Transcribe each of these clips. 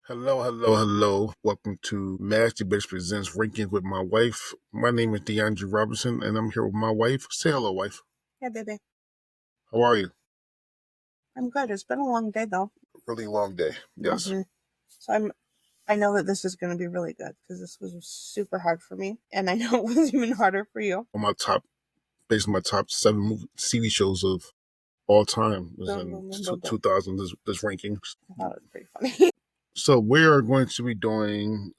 Hello, hello, hello. Welcome to Master Bitch Presents Rankings with my wife. My name is DeAndre Robinson, and I'm here with my wife. Say hello, wife. Yeah, baby. How are you? I'm good. It's been a long day, though. Really long day. Yes. Mm-hmm. So I know that this is going to be really good because this was super hard for me, and I know it was even harder for you. Based on my top 7 TV shows of all time, was in Boom, boom, boom, boom. 2000. This rankings. I thought it was pretty funny. So we are going to be doing.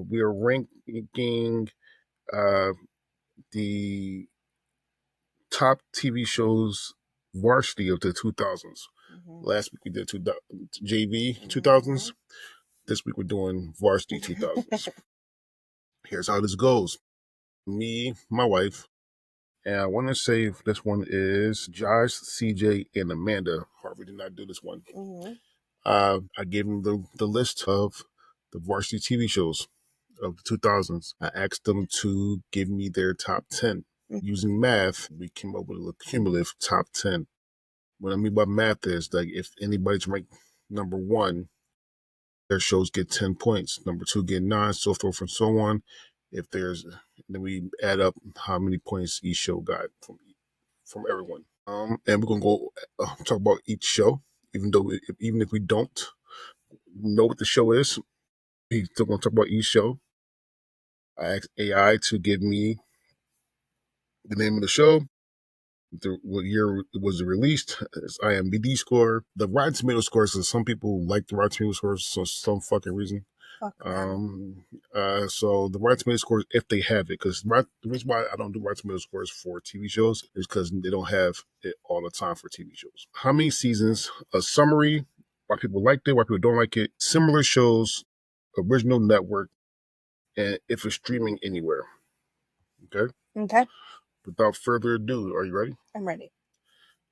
We are ranking the top TV shows varsity of the 2000s. Last week we did JV 2000s. This week we're doing varsity 2000s. Here's how this goes. Me, my wife, and I want to say this one is Josh, CJ, and Amanda. Harvey did not do this one. I gave them the list of the varsity TV shows of the 2000s. I asked them to give me their top 10. Using math, we came up with a cumulative top 10. What I mean by math is like if anybody's ranked number 1, their shows get 10 points. Number 2 get 9, so forth and so on. Then we add up how many points each show got from everyone. And we're gonna go talk about each show, even if we don't know what the show is, we're still gonna talk about each show. I asked AI to give me the name of the show, what year was it released, its IMDb score, the Rotten Tomato scores. So some people like the Rotten Tomato scores for some fucking reason. So the Rotten Tomato scores, if they have it, because the reason why I don't do Rotten Tomato scores for TV shows is because they don't have it all the time for TV shows. How many seasons? A summary. Why people liked it. Why people don't like it. Similar shows. Original network. And if it's streaming anywhere. Okay. Okay. Without further ado, are you ready? I'm ready.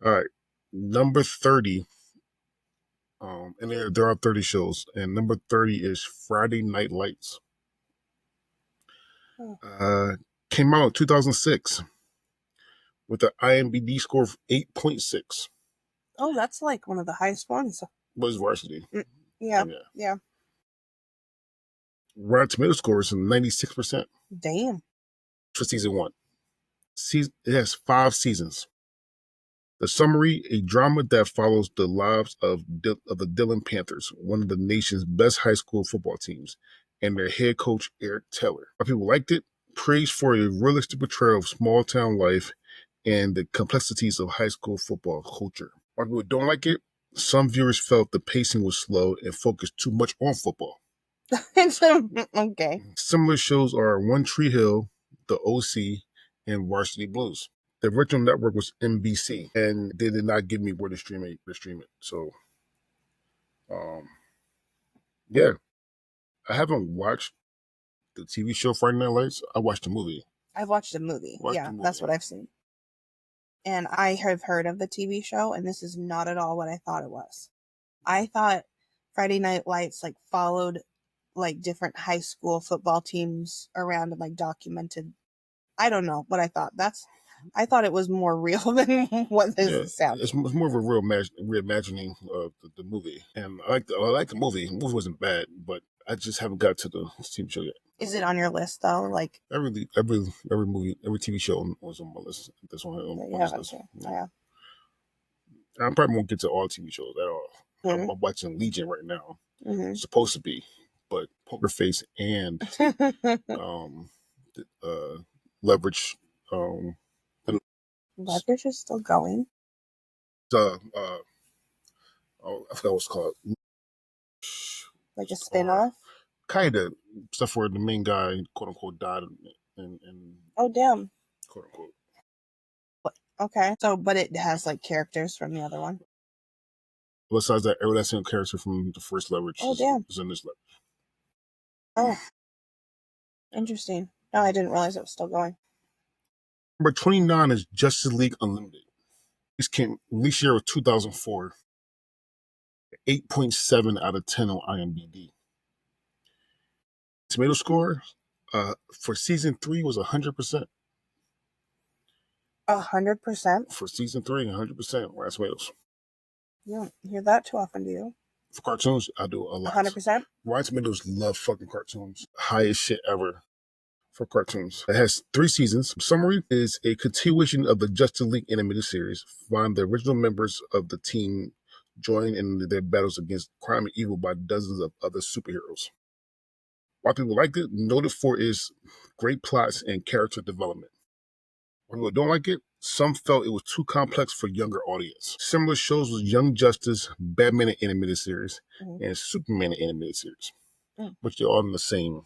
All right. Number 30. And there are 30 shows, and number 30 is Friday Night Lights. Came out in 2006 with an IMDb score of 8.6. Oh, that's like one of the highest ones. Was varsity. Yeah. Rotten Tomato score is 96%. Damn. For season 1. It has 5 seasons. The summary, a drama that follows the lives of the Dillon Panthers, one of the nation's best high school football teams, and their head coach, Eric Taylor. People liked it. Praised for a realistic portrayal of small town life and the complexities of high school football culture. Why people don't like it? Some viewers felt the pacing was slow and focused too much on football. Okay. Similar shows are One Tree Hill, The OC, and Varsity Blues. The original network was NBC, and they did not give me where to stream it. So, yeah. I haven't watched the TV show Friday Night Lights. I watched the movie. I've watched the movie. That's what I've seen. And I have heard of the TV show, and this is not at all what I thought it was. I thought Friday Night Lights like followed like different high school football teams around and like documented. I don't know what I thought. I thought it was more real than what this sounded. It's more of a real reimagining of the movie, and I like the movie. The movie wasn't bad, but I just haven't got to the TV show yet. Is it on your list though? Like every movie, every TV show was on my list. This one on my list. Yeah. I probably won't get to all TV shows at all. I'm watching Legion right now. Supposed to be, but Poker Face and Leverage. Leverage is still going. I forgot what it's called. Like a spin-off? Kind of, except for the main guy, quote unquote, died. Oh, damn. Quote unquote. Okay. So, but it has like characters from the other one. Besides that, every last single character from the first Leverage is in this Leverage. Oh. Interesting. No, I didn't realize it was still going. Number 29 is Justice League Unlimited. This came release year of 2004. 8.7 out of 10 on IMDb. Tomato score for season 3 was 100%. 100%? For season 3, 100% Rotten Tomatoes. You don't hear that too often, do you? For cartoons, I do a lot. 100%. Rotten Tomatoes love fucking cartoons. Highest shit ever for cartoons. It has 3 seasons. Summary is a continuation of the Justice League animated series. Find the original members of the team join in their battles against crime and evil by dozens of other superheroes. Why people liked it, noted for its great plots and character development. Why people don't like it, some felt it was too complex for younger audience. Similar shows was Young Justice, Batman animated series, and Superman animated series, which they're all in the same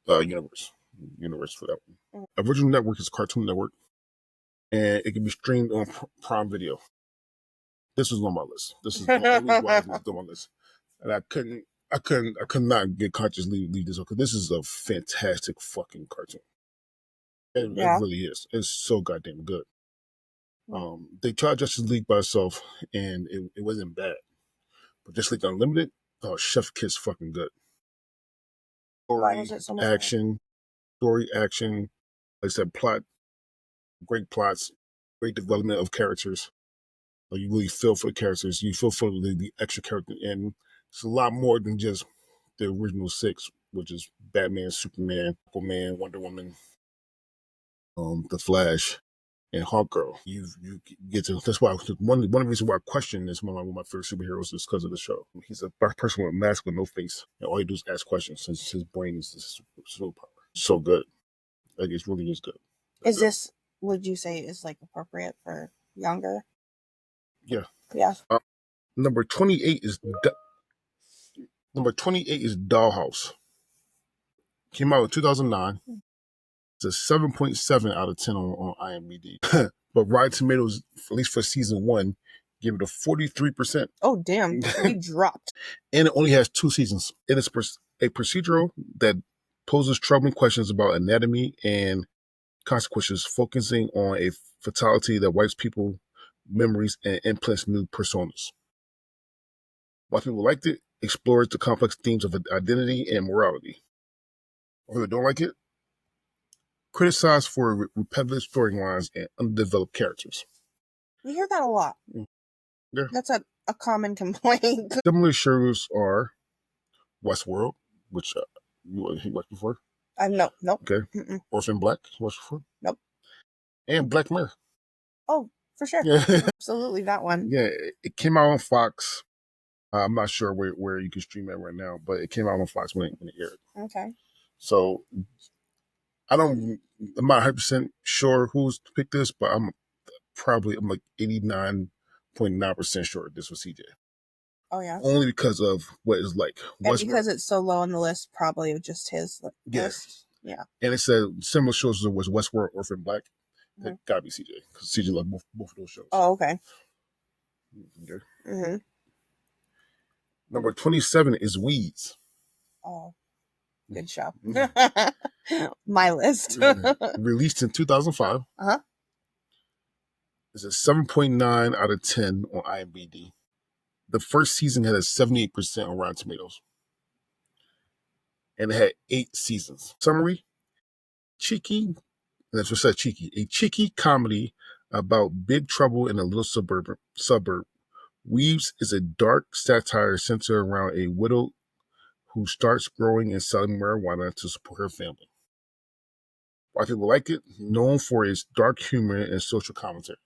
universe for that one. Original network is Cartoon Network, and it can be streamed on Prime Video. This was on my list. This is the only why it was on my list, and I could not get consciously leave this because this is a fantastic fucking cartoon. It really is. It's so goddamn good. They tried Justice League by itself, and it wasn't bad. But Justice League Unlimited, chef kiss fucking good. Why was it so much action, like I said, plot, great plots, great development of characters. You really feel for the characters. You feel for the extra character, and it's a lot more than just the original 6, which is Batman, Superman, Aquaman, Wonder Woman, The Flash, and Hawkgirl. You get to. That's why one of the reasons why I question is one of my favorite superheroes is because of the show. He's a black person with a mask with no face, and all he does is ask questions. Since his brain is superpower, so good. Like it really is good. Is this? Would you say is like appropriate for younger? Yeah. Yeah. Number 28 is Dollhouse. Came out in 2009. It's a 7.7 out of 10 on IMDb. But Rotten Tomatoes, at least for season 1, gave it a 43%. Oh, damn. We dropped. And it only has 2 seasons. It is a procedural that poses troubling questions about anatomy and consequences, focusing on a fatality that wipes people memories and implants new personas. Why people liked it, explores the complex themes of identity and morality. Why people don't like it, criticized for repetitive storylines and undeveloped characters. We hear that a lot. Yeah. That's a common complaint. Similar shows are Westworld, which you watched before? Nope. Okay. Orphan Black, watched before? Nope. And Black Mirror. Oh, for sure. Yeah. Absolutely, that one. Yeah, it came out on Fox. I'm not sure where you can stream it right now, but it came out on Fox when it aired. Okay. So I'm not 100% sure who's picked this, but I'm like 89.9% sure this was CJ. Oh, yeah. Only because of what it's like. And because it's so low on the list, probably just his list. Yeah. And it said similar shows was Westworld, Orphan Black. That gotta be CJ, because CJ loved both of those shows. Oh, okay. Okay. Number 27 is Weeds. Oh, good show. My list. Released in 2005. It's a 7.9 out of 10 on IMDb. The first season had a 78% on Rotten Tomatoes. And it had 8 seasons. Summary: cheeky, that's what said cheeky. A cheeky comedy about big trouble in a little suburb. Weaves is a dark satire centered around a widow who starts growing and selling marijuana to support her family. Why people like it? Known for its dark humor and social commentary.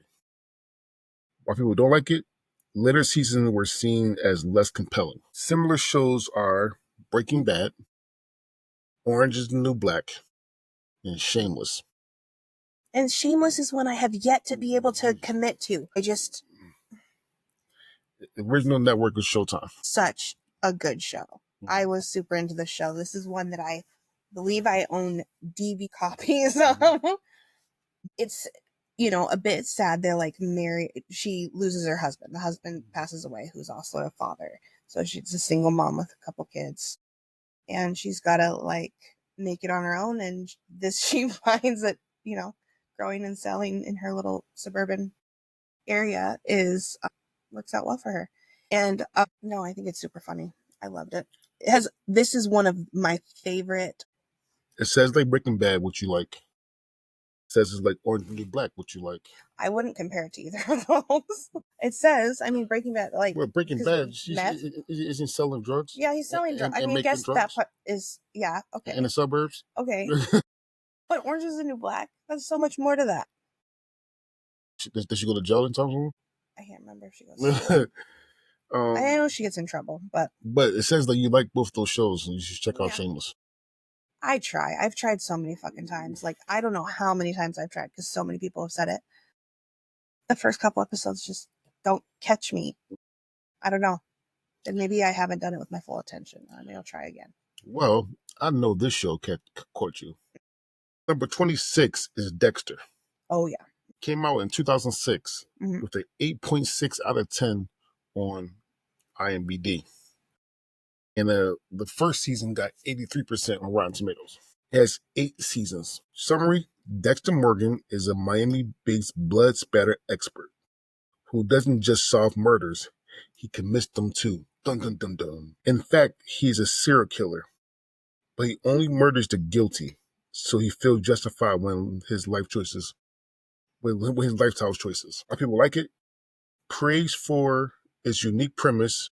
Why people don't like it? Later seasons were seen as less compelling. Similar shows are Breaking Bad, Orange is the New Black, and Shameless. And Shameless is one I have yet to be able to commit to. The original network was Showtime. Such a good show. I was super into the show. This is one that I believe I own DVD copies of. It's, a bit sad. They're like married. She loses her husband. The husband passes away, who's also a father. So she's a single mom with a couple kids. And she's got to make it on her own. And she finds that, growing and selling in her little suburban area works out well for her. And no, I think it's super funny. I loved it. This is one of my favorite. It says like Breaking Bad, what you like. says it's like Orange is the New Black. What you like? I wouldn't compare it to either of those. It says, I mean, Breaking Bad, like... Well, Breaking Bad, isn't selling drugs? Yeah, he's selling drugs. I mean, I guess that part is... Yeah, okay. In the suburbs? Okay. But Orange is the New Black, there's so much more to that. Does she go to jail in something? I can't remember if she goes to jail. I know she gets in trouble, but it says that you like both those shows, and you should check out Shameless. I try. I've tried so many fucking times. Like, I don't know how many times I've tried because so many people have said it. The first couple episodes just don't catch me. I don't know. And maybe I haven't done it with my full attention. Maybe I'll try again. Well, I know this show caught you. Number 26 is Dexter. Oh, yeah. Came out in 2006 with an 8.6 out of 10 on IMDb. And the first season got 83% on Rotten Tomatoes. It has 8 seasons. Summary: Dexter Morgan is a Miami-based blood spatter expert who doesn't just solve murders, he commits them too. Dun dun dun dun. In fact, he's a serial killer, but he only murders the guilty, so he feels justified when his life choices, with his lifestyle choices. Are people like it? Praise for its unique premise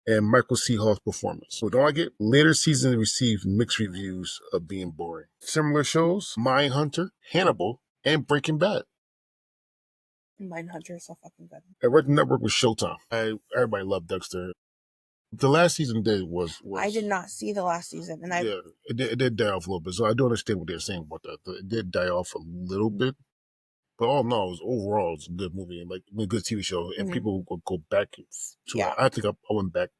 and Michael C. Hall's performance. So don't like it? Later seasons received mixed reviews of being boring. Similar shows: Mindhunter, Hannibal, and Breaking Bad. Mindhunter is so fucking good. Red Network was Showtime. Everybody loved Dexter. The last season was I did not see the last season, and it did die off a little bit. So I do understand what they're saying about that. It did die off a little bit, but all in all, overall, it's a good movie and like a good TV show. And people will go back to it. I think I went back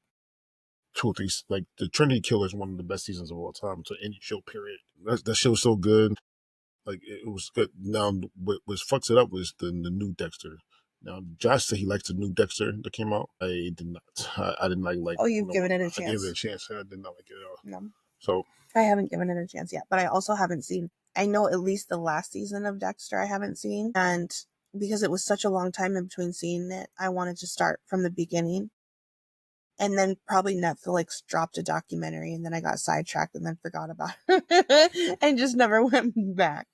2 or 3. Like the Trinity Killer is one of the best seasons of all time to any show. Period. That show was so good. Like it was good. Now what fucks it up was the new Dexter. Now, Josh said he likes the new Dexter that came out. I did not. I did not like. Oh, you've given it a chance. I gave it a chance. I did not like it at all. No. So I haven't given it a chance yet, but I also haven't seen. I know at least the last season of Dexter I haven't seen, and because it was such a long time in between seeing it, I wanted to start from the beginning. And then probably Netflix dropped a documentary, and then I got sidetracked and then forgot about it and just never went back.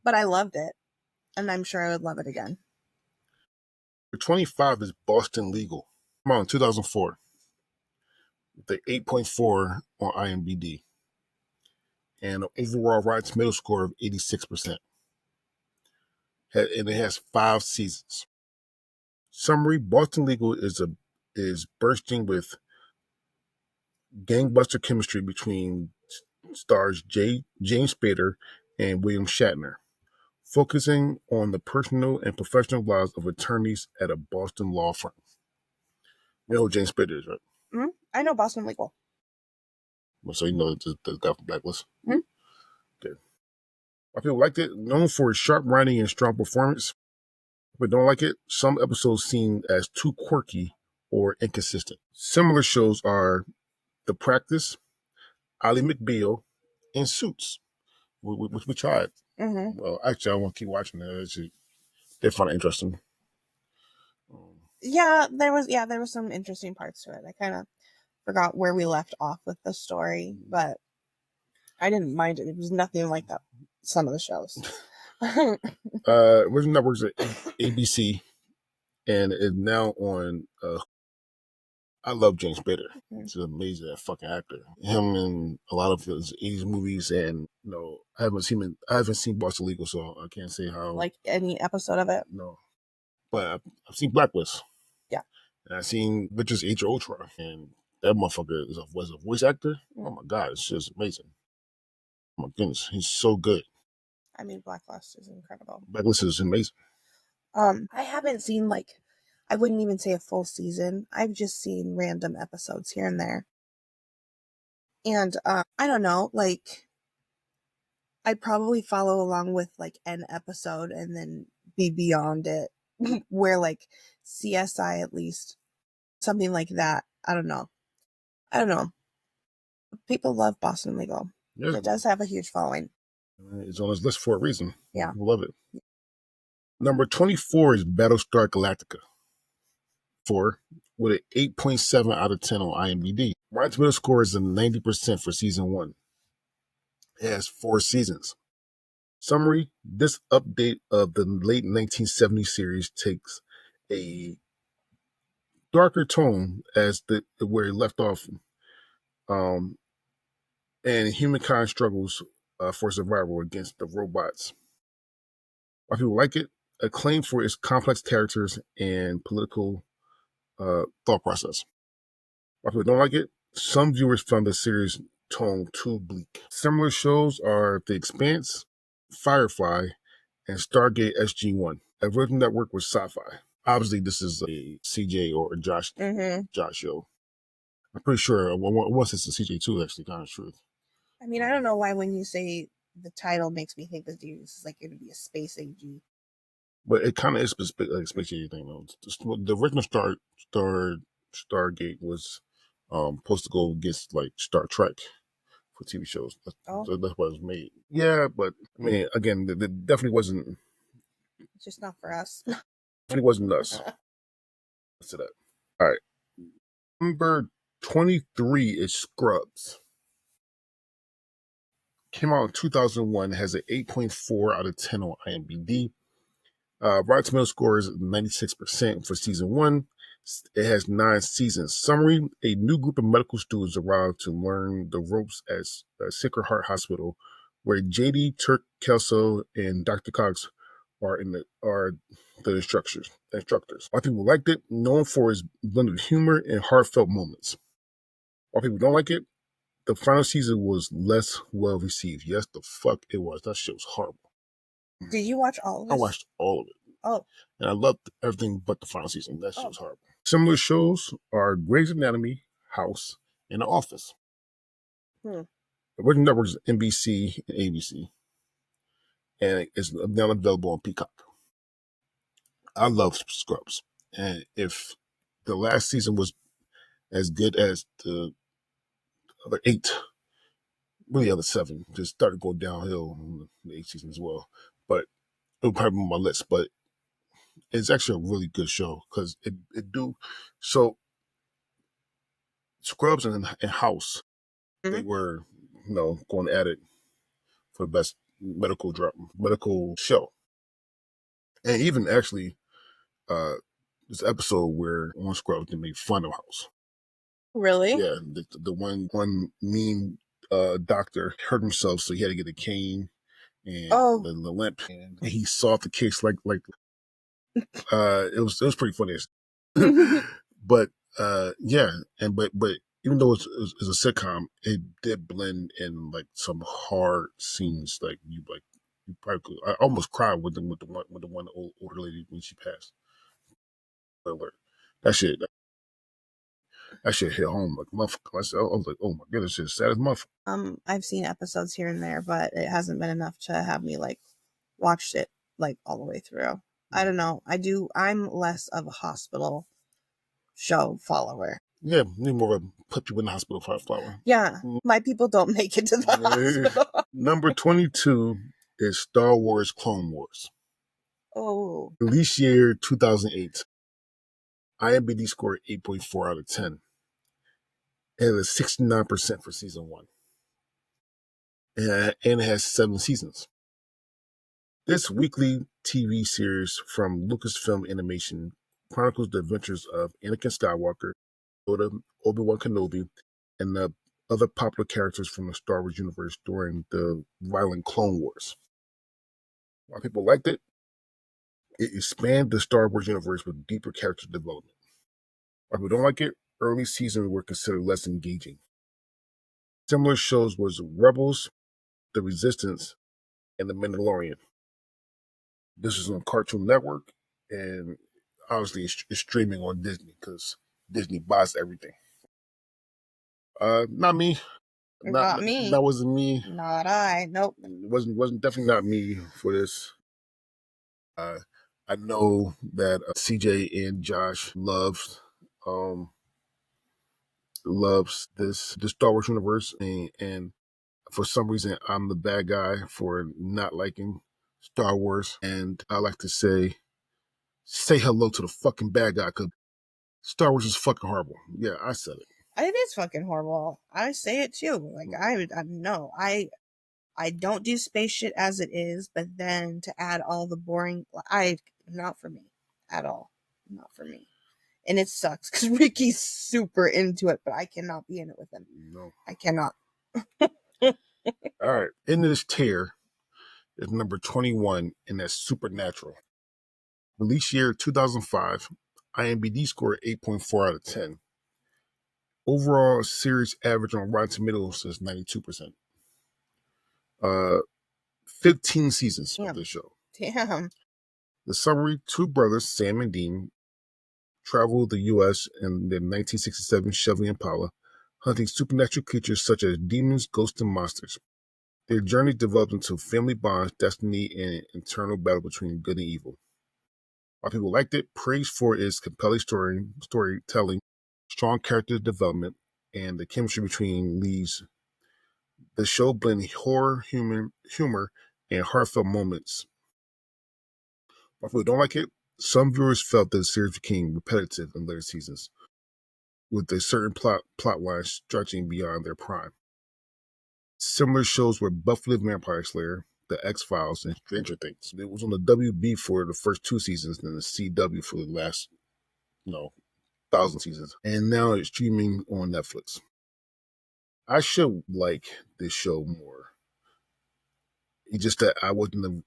But I loved it, and I'm sure I would love it again. 25 is Boston Legal. Come on, 2004. The 8.4 on IMDb. And an overall Rotten Tomato score of 86%. And it has 5 seasons. Summary: Boston Legal is bursting with gangbuster chemistry between stars James Spader and William Shatner, focusing on the personal and professional lives of attorneys at a Boston law firm. You know who James Spader is, right? Mm-hmm. I know Boston Legal. So you know the guy from Blacklist? Mm-hmm. Okay. A lot of people liked it. Known for its sharp writing and strong performance, but don't like it. Some episodes seem as too quirky or inconsistent. Similar shows are The Practice, Ally McBeal, and Suits, which we tried. Mm-hmm. Well, actually, I want to keep watching it. They found it interesting. Yeah, there was some interesting parts to it. I kind of forgot where we left off with the story, but I didn't mind it. It was nothing like that. Some of the shows. Original Networks at ABC, and is now on. I love James Spader. He's an amazing fucking actor. Him in a lot of his 80s movies, and I haven't seen Boston Legal, so I can't say how. Like any episode of it? No, but I've seen Blacklist. Yeah, and I've seen Richard's Age of Ultron, and that motherfucker was a voice actor. Oh my god, it's just amazing. Oh my goodness, he's so good. I mean, Blacklist is incredible. Blacklist is amazing. I haven't seen I wouldn't even say a full season. I've just seen random episodes here and there. And I don't know, I'd probably follow along with an episode and then be beyond it. Where CSI, at least, something like that. I don't know. People love Boston Legal. Yeah. It does have a huge following. It's on his list for a reason. Yeah. People love it. Number 24 is Battlestar Galactica. With an 8.7 out of 10 on IMDb. Rotten Tomato score is a 90% for season 1. It has 4 seasons. Summary: this update of the late 1970s series takes a darker tone as where it left off, and humankind struggles for survival against the robots. Why people like it? Acclaimed for its complex characters and political thought process. Why people don't like it? Some viewers found the series tone too bleak. Similar shows are The Expanse, Firefly, and Stargate SG-1. Original network was Sci-Fi. Obviously, this is a CJ or a Josh show. I'm pretty sure once it's a CJ too. Actually, kind of truth. I mean, I don't know why when you say the title makes me think that this is like going to be a space AG. But it kind of is like a space AG thing though. The original Stargate was supposed to go against like Star Trek for TV shows. That's why it was made. Yeah, but I mean, again, it definitely wasn't. It's just not for us. Definitely wasn't us. Let's say that. All right. Number 23 is Scrubs. Came out in 2001. Has an 8.4 out of 10 on IMDb. Rotten Tomato score is 96% for season 1. It has 9 seasons. Summary: a new group of medical students arrive to learn the ropes at Sacred Heart Hospital, where JD, Turk Kelso, and Dr. Cox are the instructors. Why people liked it? Known for its blend of humor and heartfelt moments. Why people don't like it? The final season was less well received. Yes, the fuck it was. That shit was horrible. Did you watch all of it? I watched all of it. Oh. And I loved everything but the final season. That shit was horrible. Similar shows are Grey's Anatomy, House, and The Office. The original network is NBC and ABC. And it's now available on Peacock. I love Scrubs. And if the last season was as good as the other 8, really the other 7, just started going downhill in the 8th season as well. But it would probably be on my list. But it's actually a really good show because it do. So Scrubs and House, they were, going at it for the best medical show. And even actually, this episode where on Scrubs they made fun of House. Really? Yeah, the one mean doctor hurt himself, so he had to get a cane and the limp, and he solved the case like it was pretty funny. But yeah, but even though it's a sitcom, it did blend in like some hard scenes. Like you probably could, I almost cried with the one older lady when she passed. Alert. That shit hit home like motherfucker. I was like, oh my goodness, it's sad as motherfucker. I've seen episodes here and there, but it hasn't been enough to have me like watched it like all the way through. I don't know. I'm less of a hospital show follower. Yeah, need more of a put you in the hospital flower. Yeah, my people don't make it to the hospital. Number 22 is Star Wars Clone Wars. Release year 2008. IMDb score 8.4 out of 10. It has 69% for season 1. And it has 7 seasons. This weekly TV series from Lucasfilm Animation chronicles the adventures of Anakin Skywalker, Yoda, Obi-Wan Kenobi, and the other popular characters from the Star Wars universe during the violent Clone Wars. Why people liked it? It expanded the Star Wars universe with deeper character development. Why people don't like it? Early seasons were considered less engaging. Similar shows was Rebels, The Resistance, and The Mandalorian. This is on Cartoon Network, and obviously it's streaming on Disney because Disney buys everything. Not me. Not me. That wasn't me. Not I. Nope. It wasn't definitely not me for this. I know that CJ and Josh loves this Star Wars universe, and for some reason I'm the bad guy for not liking Star Wars, and I like to say hello to the fucking bad guy because Star Wars is fucking horrible. Yeah, I said it. It is fucking horrible. I say it too. Like I know. I don't do space shit as it is, but then to add all the boring, not for me at all. Not for me. And it sucks because Ricky's super into it, but I cannot be in it with him. No. I cannot. All right. In this tier is number 21, and that's Supernatural. Release year 2005. IMDb score 8.4 out of 10. Overall series average on Rotten Tomatoes is 92%. 15 seasons of the show. Damn. The summary: two brothers, Sam and Dean, travel the U.S. in the 1967 Chevy Impala, hunting supernatural creatures such as demons, ghosts, and monsters. Their journey develops into family bonds, destiny, and internal battle between good and evil. While people liked it, praised for its compelling storytelling, strong character development, and the chemistry between leads. The show blended horror, humor, and heartfelt moments. While people don't like it, some viewers felt that the series became repetitive in later seasons, with a certain plot lines stretching beyond their prime. Similar shows were Buffy the Vampire Slayer, The X-Files, and Stranger Things. It was on the WB for the first 2 seasons, and the CW for the last, 1,000 seasons. And now it's streaming on Netflix. I should like this show more. It's just that I'm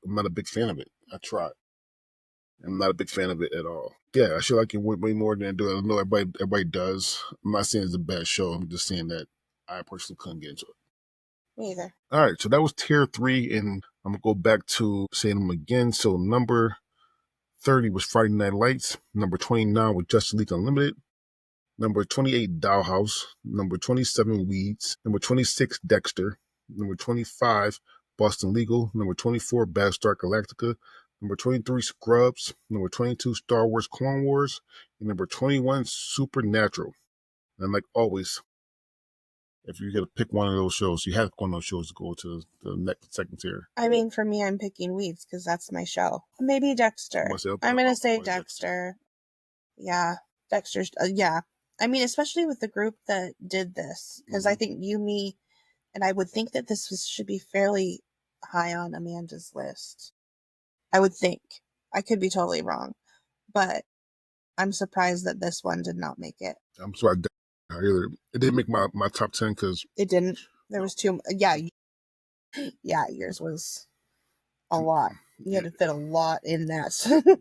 not a big fan of it. I tried. I'm not a big fan of it at all. Yeah, I should like it way more than I do. I know everybody does. I'm not saying it's a bad show. I'm just saying that I personally couldn't get into it. Me either. All right, so that was tier 3, and I'm going to go back to saying them again. So number 30 was Friday Night Lights. Number 29 was Justice League Unlimited. Number 28, Dollhouse. Number 27, Weeds. Number 26, Dexter. Number 25, Boston Legal. Number 24, Battlestar Galactica. Number 23, Scrubs. Number 22, Star Wars Clone Wars. And number 21, Supernatural. And like always, if you got to pick one of those shows, you have to pick one of those shows to go to the next second tier. I mean, for me, I'm picking Weeds because that's my show. Maybe Dexter. I'm going to say Dexter. Yeah, Dexter's, yeah. I mean, especially with the group that did this, because I think and I would think that this should be fairly high on Amanda's list. I would think. I could be totally wrong, but I'm surprised that this one did not make it. I'm sorry, it didn't make my top 10 because it didn't. There was too. Yeah, yours was a lot. You had to fit a lot in that.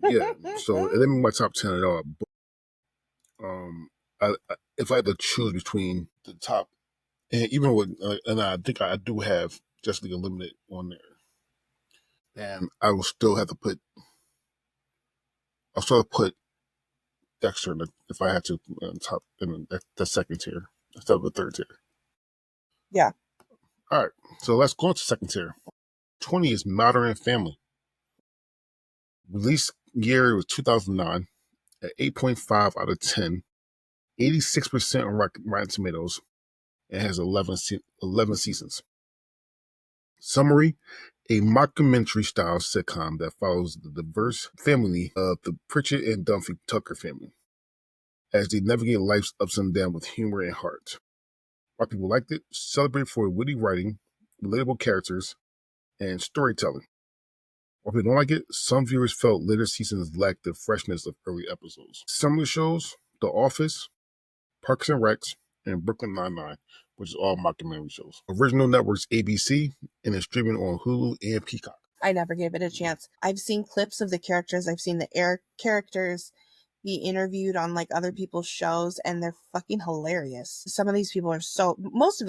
Yeah, so it didn't make my top 10 at all. But, if I had to choose between the top, and even with, and I think I do have Justice League Unlimited on there, and I will still have to put. I'll still put Dexter if I had to top in the second tier instead of the third tier. Yeah. All right, so let's go to second tier. 20 is Modern Family. Release year was 2009 at 8.5 out of 10, 86% on Rotten Tomatoes, and has 11 seasons. Summary: a mockumentary-style sitcom that follows the diverse family of the Pritchett and Dunphy Tucker family as they navigate life's ups and downs with humor and heart. Why people liked it? Celebrated for witty writing, relatable characters, and storytelling. While people don't like it, some viewers felt later seasons lacked the freshness of early episodes. Similar shows: The Office, Parks and Recs, and Brooklyn Nine-Nine, which is all mockumentary shows. Original networks ABC, and is streaming on Hulu and Peacock. I never gave it a chance. I've seen clips of the characters. I've seen the characters be interviewed on like other people's shows, and they're fucking hilarious. Some of these people are most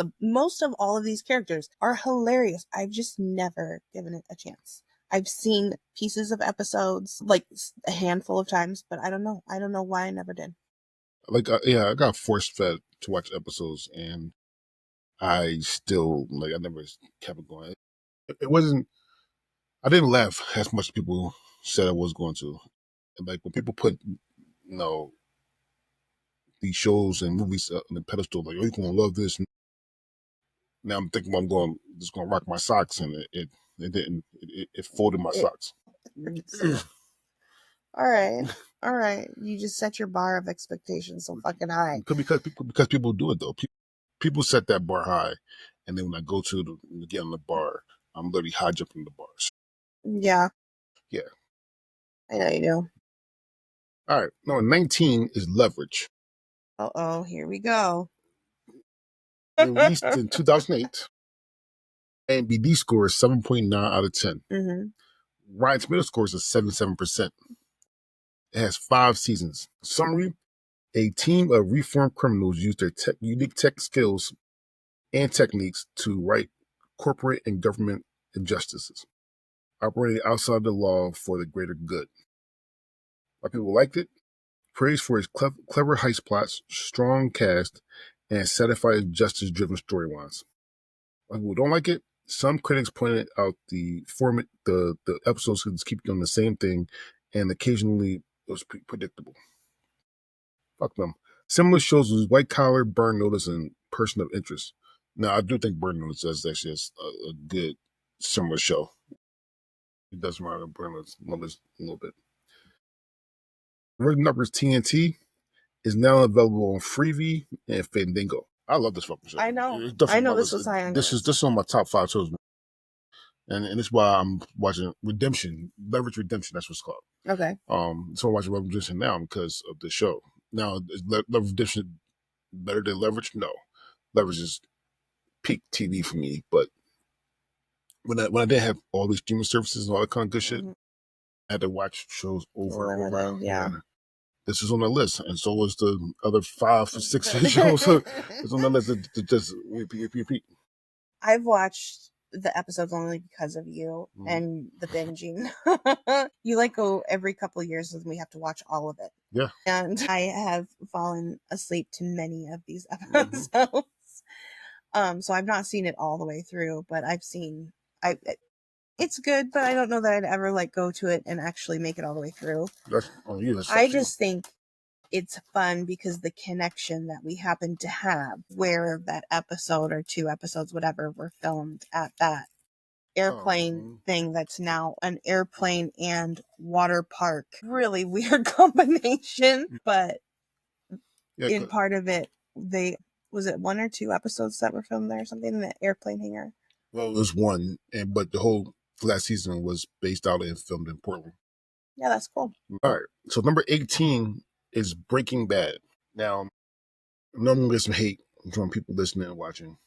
of all of these characters are hilarious. I've just never given it a chance. I've seen pieces of episodes like a handful of times, but I don't know why I never did. Like, I got force fed to watch episodes, and I still, I never kept it going. It wasn't, I didn't laugh as much as people said I was going to. Like, when people put, these shows and movies on the pedestal, like, oh, you're going to love this. Now I'm thinking I'm just going to rock my socks, and it didn't. It folded my socks. All right. You just set your bar of expectations so fucking high. Because people do it though. People set that bar high, and then when I go to get on the bar, I'm literally high jumping the bars. Yeah. Yeah. I know you do. All right. Number 19 is Leverage. Uh-oh, here we go. Released in 2008. IMDb score is 7.9 out of 10. Mm-hmm. Rotten Tomato score is 77%. It has 5 seasons. Summary: a team of reformed criminals use their unique tech skills and techniques to right corporate and government injustices, operating outside the law for the greater good. Why people liked it? Praised for its clever heist plots, strong cast, and satisfying justice-driven storylines. Why people don't like it? Some critics pointed out the format, the episodes could just keep doing the same thing, and occasionally it was predictable. Fuck them. Similar shows was White Collar, Burn Notice, and Person of Interest. Now, I do think Burn Notice is actually a good similar show. It does remind me of Burn Notice a little bit. Red Numbers TNT is now available on Freevee and Fandango. I love this fucking show. I know. I know this was high on this is one of my top 5 shows. And it's why I'm watching Leverage Redemption, that's what it's called. Okay. So I'm watching Leverage Redemption now because of the show. Now, is Leverage Redemption better than Leverage? No. Leverage is peak TV for me, but when I didn't have all these streaming services and all that kind of good shit, I had to watch shows over and over. Yeah. This is on the list, and so was the other 5 or 6 shows. It's on the list to just repeat. I've watched the episodes only because of you and the binging. You go every couple of years and we have to watch all of it. Yeah. And I have fallen asleep to many of these episodes. So I've not seen it all the way through, but I've seen it's good, but I don't know that I'd ever go to it and actually make it all the way through. That's on you. I just think it's fun because the connection that we happen to have, where that episode or 2 episodes, whatever, were filmed at that airplane thing that's now an airplane and water park. Really weird combination, but in part of it, was it 1 or 2 episodes that were filmed there or something in the airplane hangar? Well, it was 1, but the whole last season was based out and filmed in Portland. Yeah, that's cool. All right, so number 18 is Breaking Bad. Now, normally there's some hate from people listening and watching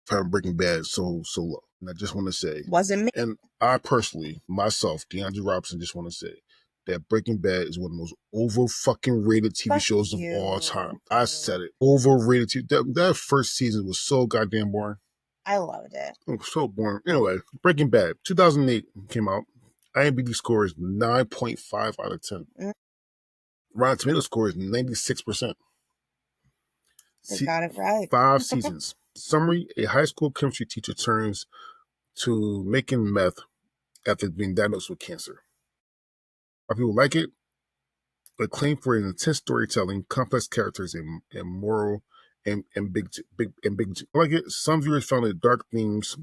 for Breaking Bad so low. And I just want to say, wasn't me. And I personally, myself, DeAndre Robinson, just want to say that Breaking Bad is one of the most over-fucking-rated TV shows of all time. I said it. Overrated TV. That first season was so goddamn boring. I loved it. It was so boring. Anyway, Breaking Bad, 2008 came out. IMDb score is 9.5 out of 10. Rotten Tomato score is 96%. They got it right. 5 seasons. Summary: a high school chemistry teacher turns to making meth after being diagnosed with cancer. Why people like it? Acclaimed for intense storytelling, complex characters, and moral and big. I like it. Some viewers found its dark themes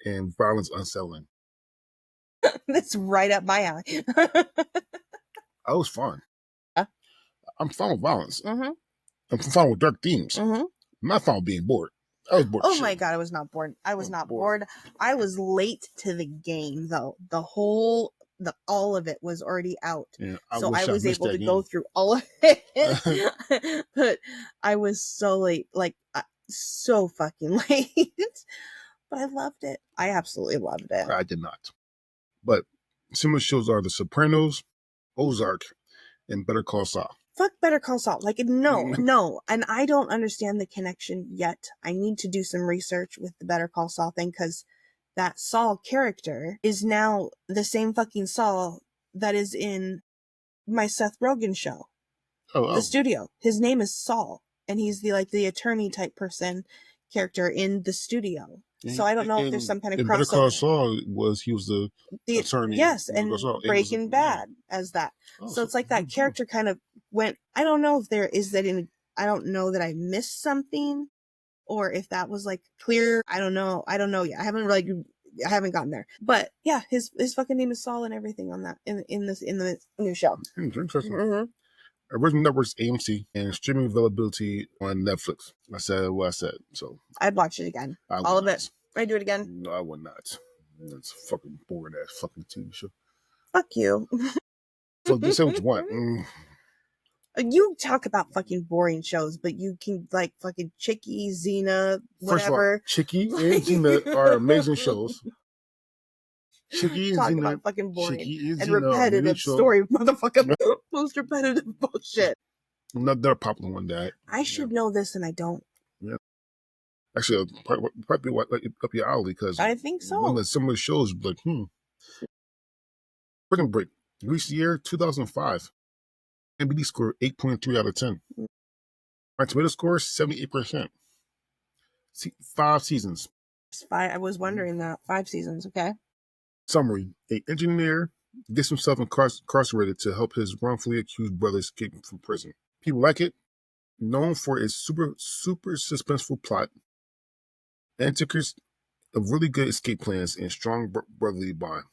and violence unsettling. That's right up my alley. I was fun. I'm fine with violence. I'm fine with dark themes. I'm not fine with being bored. I was bored. Oh my god, I was not bored. I was not bored. I was late to the game though. All of it was already out. Yeah, so I was able to go through all of it. But I was so late, so fucking late. But I loved it. I absolutely loved it. I did not. But similar shows are The Sopranos, Ozark, and Better Call Saul. Fuck Better Call Saul. No. And I don't understand the connection yet. I need to do some research with the Better Call Saul thing because that Saul character is now the same fucking Saul that is in my Seth Rogen show. The Studio. His name is Saul. And he's the attorney type person character in The Studio. So I don't know if there's some kind of crossover. Better Call Saul he was the attorney. Yes, and Breaking Bad as that. So it's that character kind of went. I don't know if there is that in. I don't know that I missed something, or if that was clear. I don't know yet. I haven't gotten there. But yeah, his fucking name is Saul and everything on that in the new show. Interesting. Original networks AMC and streaming availability on Netflix. I said what I said, so I'd watch it again. All of it. I'd do it again. No, I would not. That's fucking boring ass fucking TV show. Fuck you. So just say what you want. You talk about fucking boring shows, but you can like fucking Chicky, Xena, whatever. First of all, Chicky and Xena are amazing shows. Chicky and Talk Xena, about fucking boring and Xena repetitive story, motherfucker. Most repetitive bullshit. Another popular one that I should know this and I don't. Yeah, actually, probably up your alley because I think so. One of the similar shows, like Prison Break, released the year 2005. NBD score 8.3 out of 10. My tomato score 78%. 5 seasons. I was wondering that. 5 seasons, okay. Summary: an engineer gets himself incarcerated to help his wrongfully accused brother escape from prison. People like it. Known for its super suspenseful plot, antics of really good escape plans, and strong brotherly bond.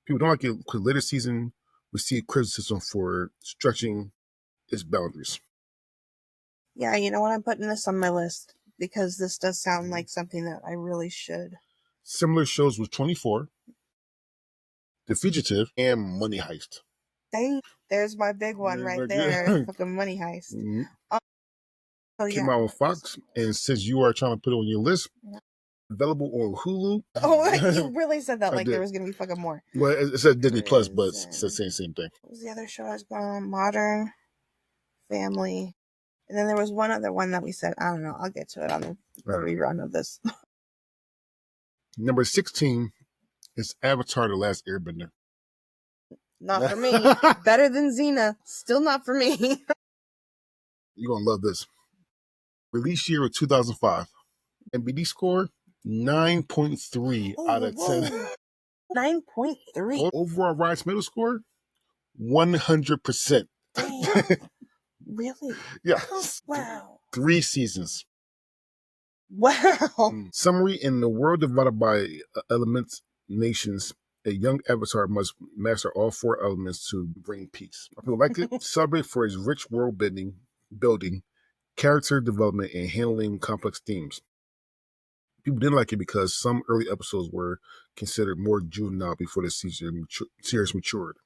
People don't like it because later season received criticism for stretching its boundaries. Yeah, you know what? I'm putting this on my list because this does sound like something that I really should. Similar shows with 24, The Fugitive, and Money Heist. Dang, there's my big one right there. Fucking Money Heist. Mm-hmm. Came out on Fox, and since you are trying to put it on your list, available on Hulu. Oh, you really said that like there was going to be fucking more. Well, it said Disney Plus, but it's the same thing. What was the other show I was going on? Modern Family. And then there was one other one that we said, I don't know, I'll get to it on the rerun of this. Number 16 is Avatar: The Last Airbender. Not for me. Better than Xena. Still not for me. You're going to love this. Release year of 2005. NBD score 9.3 out of 10. 9.3. Overall Rotten Tomato score 100%. Really? Yeah. Wow. 3 seasons. Wow. Summary: in the world divided by elements, nations, a young avatar must master all 4 elements to bring peace. People like it. Celebrate for its rich world building, character development, and handling complex themes. People didn't like it because some early episodes were considered more juvenile before the series matured.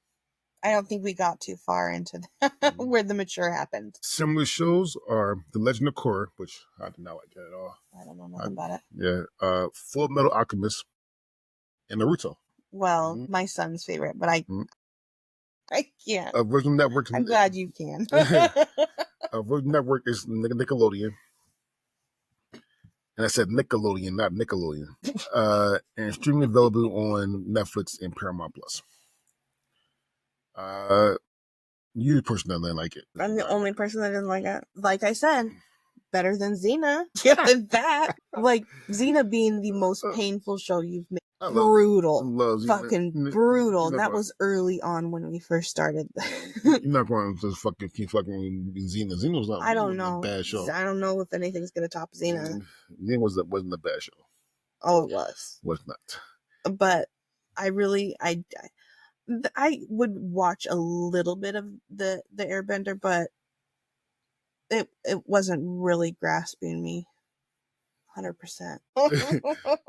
I don't think we got too far into that, where the mature happened. Similar shows are The Legend of Korra, which I did not like that at all. I don't know nothing about it. Yeah. Full Metal Alchemist and Naruto. Well, my son's favorite, but I can't. Virgin Network. I'm glad you can. Virgin Network is Nickelodeon. And I said Nickelodeon, not Nickelodeon. And streaming available on Netflix and Paramount Plus. You're the person that didn't like it. I'm the only person that didn't like it. Like I said, better than Xena. Yeah, that. Like, Xena being the most painful show you've made. Brutal. Fucking brutal. That was early on when we first started. You're not going to fucking keep fucking Xena. Xena was not I don't know. A bad show. I don't know if anything's going to top Xena. Xena wasn't a bad show. Oh, it was. Was not. But I would watch a little bit of the Airbender, but it wasn't really grasping me 100%.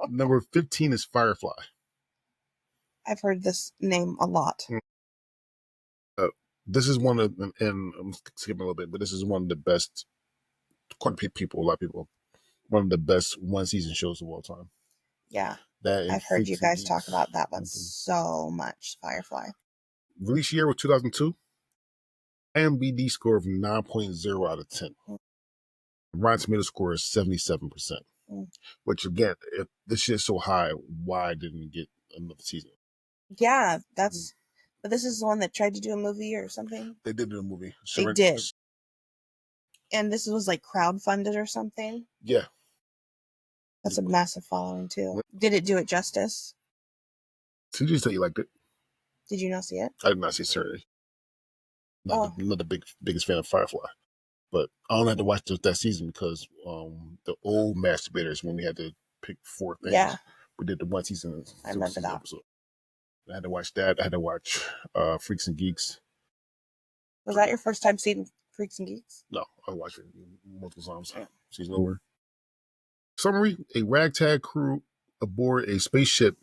Number 15 is Firefly. I've heard this name a lot. This is one of, and I'm skipping a little bit, but this is one of the best, a lot of people, one of the best one-season shows of all time. Yeah. I've heard you guys talk about that one so much, Firefly. Release year was 2002. IMDb score of 9.0 out of 10. Rotten Tomato score is 77%. Which, again, if this shit's so high, why didn't it get another season? Yeah, that's... But this is the one that tried to do a movie or something? They did do a movie. They did. And this was like crowdfunded or something? Yeah. That's a massive following, too. Did it do it justice? Did you say you liked it? Did you not see it? I did not see it, certainly. Not the biggest fan of Firefly. But I only had to watch that season because the old masturbators, when we had to pick 4 things, we did the one season. I remember that. Episode. I had to watch that. I had to watch Freaks and Geeks. Was that your first time seeing Freaks and Geeks? No, I watched it multiple times. She's nowhere. Summary: a ragtag crew aboard a spaceship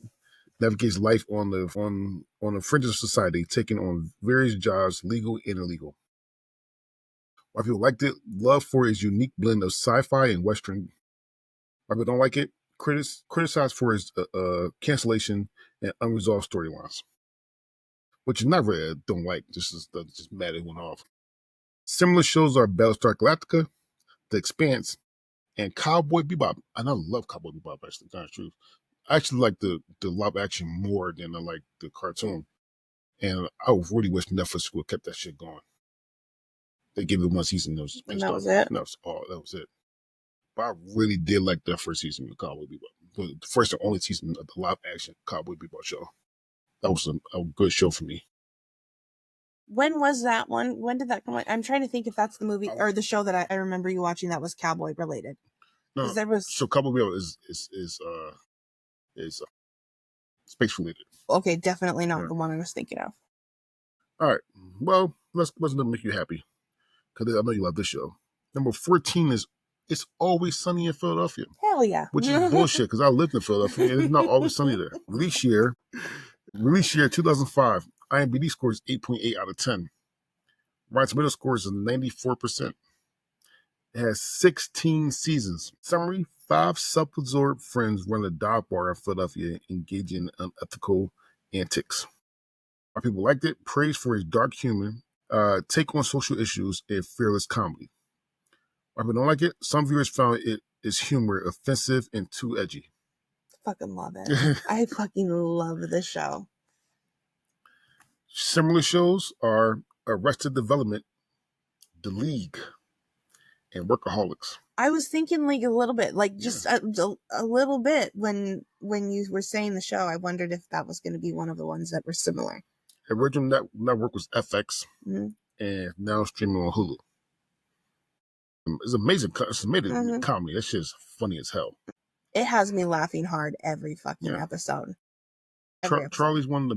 navigates life on the fringes of society, taking on various jobs, legal and illegal. Why people liked it: love for its unique blend of sci-fi and western. Why people don't like it: criticized for its cancellation and unresolved storylines, which never don't like. Just mad it went off. Similar shows are Battlestar Galactica, The Expanse, and Cowboy Bebop. And I love Cowboy Bebop, actually, kind of true. I actually like the live action more than I like the cartoon. And I really wish Netflix would have kept that shit going. They gave it one season. That was just pissed off. That was it. But I really did like that first season of Cowboy Bebop. The first and only season of the live action Cowboy Bebop show. That was a good show for me. When was that one? When did that come out? I'm trying to think if that's the movie or the show that I remember you watching that was cowboy related. No, so Cowboy Bebop is space related. Okay, definitely not the one I was thinking of. All right, well, let's make you happy because I know you love this show. Number 14 is It's Always Sunny in Philadelphia. Hell yeah, which is bullshit because I lived in Philadelphia and it's not always sunny there. Release year 2005. IMDb scores 8.8 out of 10. Rotten Tomato scores is 94%. It has 16 seasons. Summary: 5 self-absorbed friends run a dive bar in Philadelphia, engaging in unethical antics. Why people liked it: praise for its dark humor, take on social issues, and fearless comedy. Why people don't like it: some viewers found its humor offensive and too edgy. Fucking love it. I fucking love this show. Similar shows are Arrested Development, The League, and Workaholics. I was thinking like a little bit, like just a little bit when you were saying the show. I wondered if that was going to be one of the ones that were similar. The original network was FX, and now streaming on Hulu. It's amazing. It's amazing comedy. That shit's funny as hell. It has me laughing hard every fucking episode. Charlie's one of the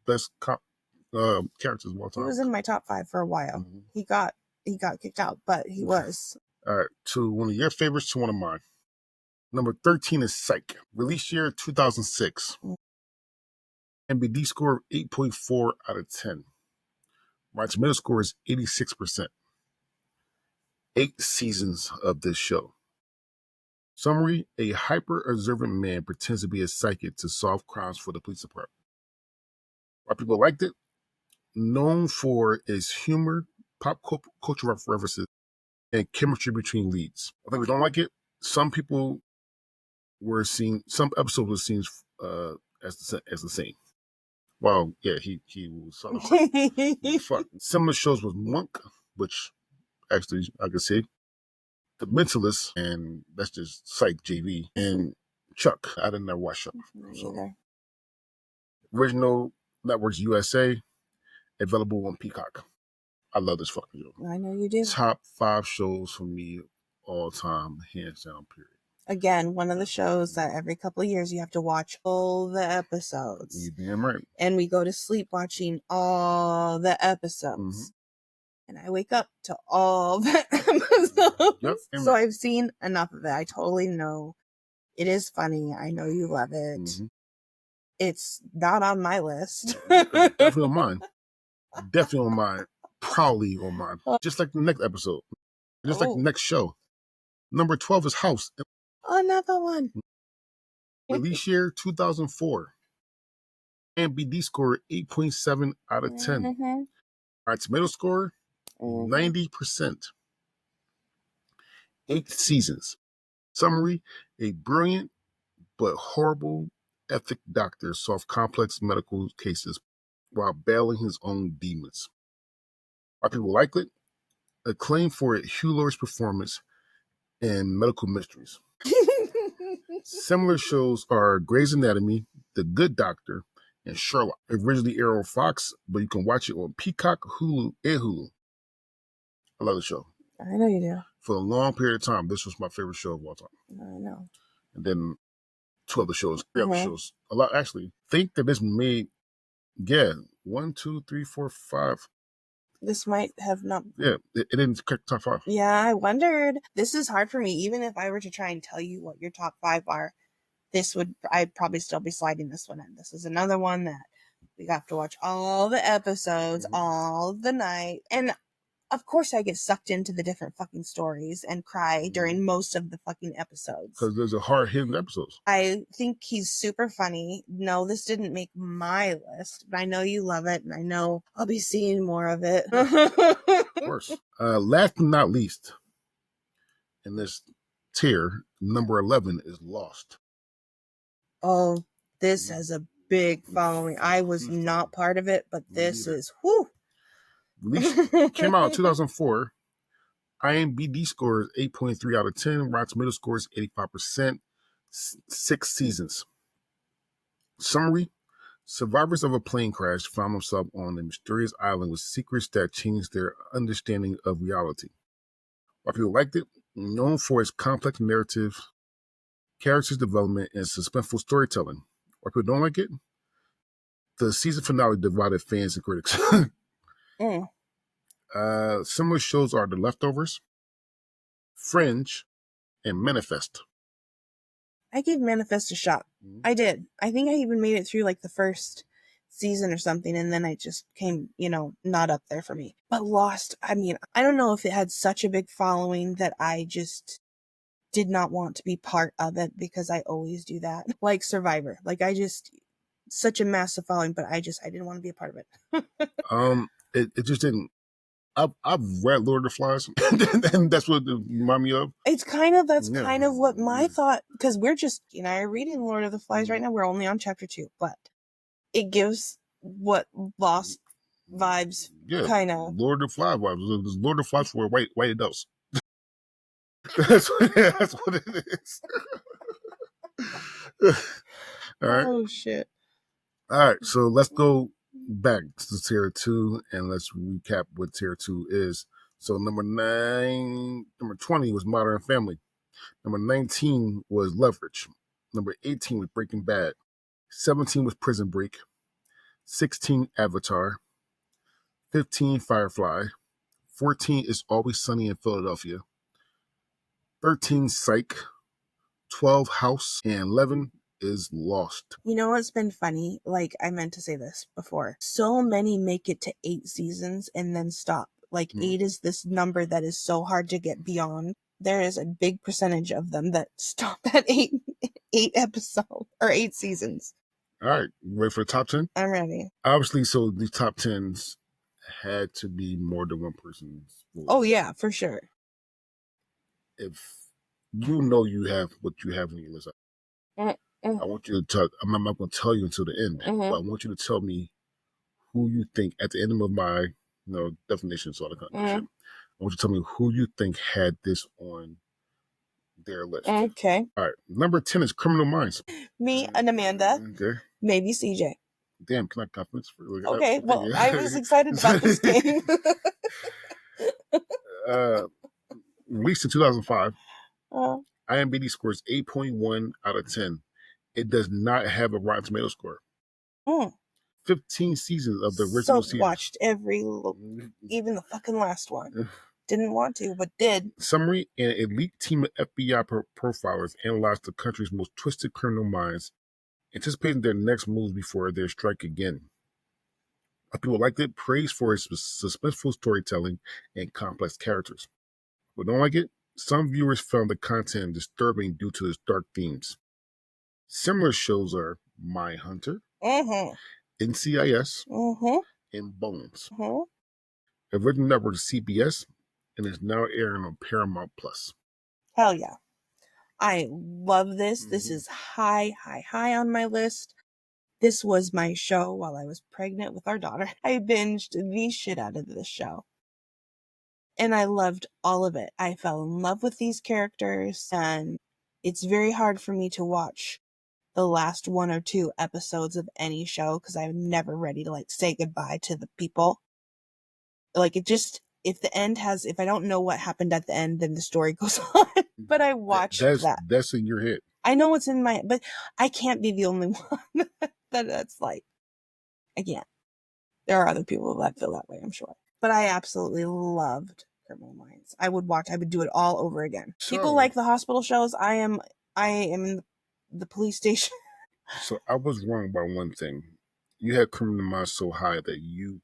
best characters of all time. He was in my top 5 for a while. He got kicked out, but he was. All right, to one of your favorites, to one of mine. Number 13 is Psych. Release year 2006. IMDb score of 8.4 out of 10. Rotten Tomato score is 86%. 8 seasons of this show. Summary: a hyper-observant man pretends to be a psychic to solve crimes for the police department. Why people liked it: known for its humor, pop culture references, and chemistry between leads. Why people don't like it: some episodes were seen as the same. Well, yeah, he was sort of fuck. Similar shows was Monk, which actually I could see. The Mentalist, and that's just Psych JV, and Chuck. I didn't never watch Chuck. So. Original Networks USA, available on Peacock. I love this fucking show. I know you do. Top 5 shows for me all time, hands down, period. Again, one of the shows that every couple of years you have to watch all the episodes. You're damn right. And we go to sleep watching all the episodes. And I wake up to all the episodes. Yep, so I've seen enough of it. I totally know. It is funny. I know you love it. It's not on my list. Definitely on mine. Definitely on mine. Proudly on mine. Just like the next episode. Just like the next show. Number 12 is House. Another one. Release year 2004. IMDb score 8.7 out of 10. Our tomato score 90%. 8 seasons. Summary: a brilliant but horrible ethic doctor solves complex medical cases while battling his own demons. Why people like it: acclaim for Hugh Laurie's performance and medical mysteries. Similar shows are Grey's Anatomy, The Good Doctor, and Sherlock. Originally aired on Fox, but you can watch it on Peacock, Hulu, and Hulu. I love the show. I know you do. For a long period of time, this was my favorite show of all time. I know. And then 2 other shows, 3 other shows. A lot, actually. Think that this made, 1, 2, 3, 4, 5. this might have not... Yeah, it didn't crack top 5. Yeah, I wondered. This is hard for me. Even if I were to try and tell you what your top 5 are, I'd probably still be sliding this one in. This is another one that we have to watch all the episodes, all the night. And of course I get sucked into the different fucking stories and cry during most of the fucking episodes. Because there's a hard-hitting episodes. I think he's super funny. No, this didn't make my list, but I know you love it, and I know I'll be seeing more of it. Of course. Last but not least, in this tier, number 11 is Lost. Oh, this has a big following. I was not part of it, but this is, whoo. Came out in 2004. IMDb score is 8.3 out of 10. Rotten Tomatoes score is 85%. 6 seasons. Summary: survivors of a plane crash found themselves on a mysterious island with secrets that changed their understanding of reality. While people liked it, known for its complex narrative, characters development, and suspenseful storytelling. While people don't like it, the season finale divided fans and critics. Similar shows are The Leftovers, Fringe, and Manifest. I gave Manifest a shot. I did. I think I even made it through like the first season or something, and then I just came, not up there for me. But Lost, I mean, I don't know if it had such a big following that I just did not want to be part of it, because I always do that. Like Survivor. Like, such a massive following, but I didn't want to be a part of it. It just didn't. I've read Lord of the Flies, and that's what it reminded me of. It's kind of what my thought, because we're just, reading Lord of the Flies right now. We're only on chapter 2, but it gives what Lost vibes, kind of. Lord of the Flies vibes. Lord of the Flies for white adults. That's what it is. All right. Oh, shit. All right, so let's go back to tier 2 and let's recap what tier 2 is. So number 20 was Modern Family. Number 19 was Leverage. Number 18 was Breaking Bad. 17 was Prison Break. 16 Avatar. 15 Firefly. 14 is Always Sunny in Philadelphia. 13 Psych. 12 House, and 11 is Lost. You know what's been funny? Like, I meant to say this before. So many make it to 8 seasons and then stop. Like, 8 is this number that is so hard to get beyond. There is a big percentage of them that stop at 8 episodes or 8 seasons. All right, you ready for the top 10? I'm ready. Obviously, so these top 10s had to be more than one person's voice. Oh, yeah, for sure. If you have what you have on your list, I want you to tell. I'm not going to tell you until the end, but I want you to tell me who you think at the end of my definitions, all the kind of shit. I want you to tell me who you think had this on their list. Okay. All right. Number 10 is Criminal Minds. Me and Amanda. Okay. Maybe CJ. Damn, can I confidence? Okay. Well, I was excited about this game. Released in 2005. IMDb scores 8.1 out of 10. It does not have a Rotten Tomato score. 15 seasons of the original series. Watched even the fucking last one. Didn't want to, but did. Summary: an elite team of FBI profilers analyzed the country's most twisted criminal minds, anticipating their next moves before they strike again. People liked it, praised for its suspenseful storytelling and complex characters. But don't like it? Some viewers found the content disturbing due to its dark themes. Similar shows are Mindhunter, NCIS, and Bones. Original network is CBS, and is now airing on Paramount Plus. Hell yeah. I love this. This is high on my list. This was my show while I was pregnant with our daughter. I binged the shit out of this show. And I loved all of it. I fell in love with these characters, and it's very hard for me to watch the last 1 or 2 episodes of any show because I'm never ready to say goodbye to the people. Like, if I don't know what happened at the end, then the story goes on. But I watched that. That's in your head. I know it's in my, but I can't be the only one that's like, I can't. There are other people that feel that way, I'm sure. But I absolutely loved Criminal Minds. I would do it all over again. People like the hospital shows. I am in the police station. So I was wrong about one thing. You had Criminal Minds so high that you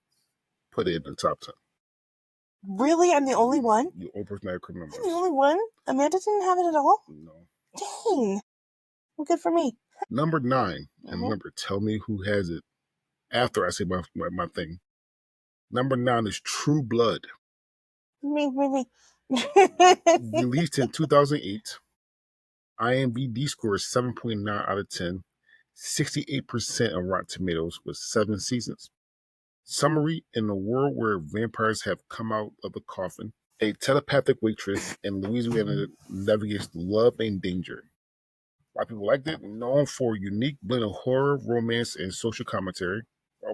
put it in the top 10. Really? I'm the only one? The only person that had Criminal Minds. I'm the only one? Amanda didn't have it at all? No. Dang. Well, good for me. Number 9. And remember, tell me who has it after I say my thing. Number 9 is True Blood. Me. Released in 2008. IMDb score is 7.9 out of 10. 68% on Rotten Tomatoes with 7 seasons. Summary: in a world where vampires have come out of the coffin, a telepathic waitress in Louisiana navigates love and danger. A lot of people liked it. Known for a unique blend of horror, romance, and social commentary.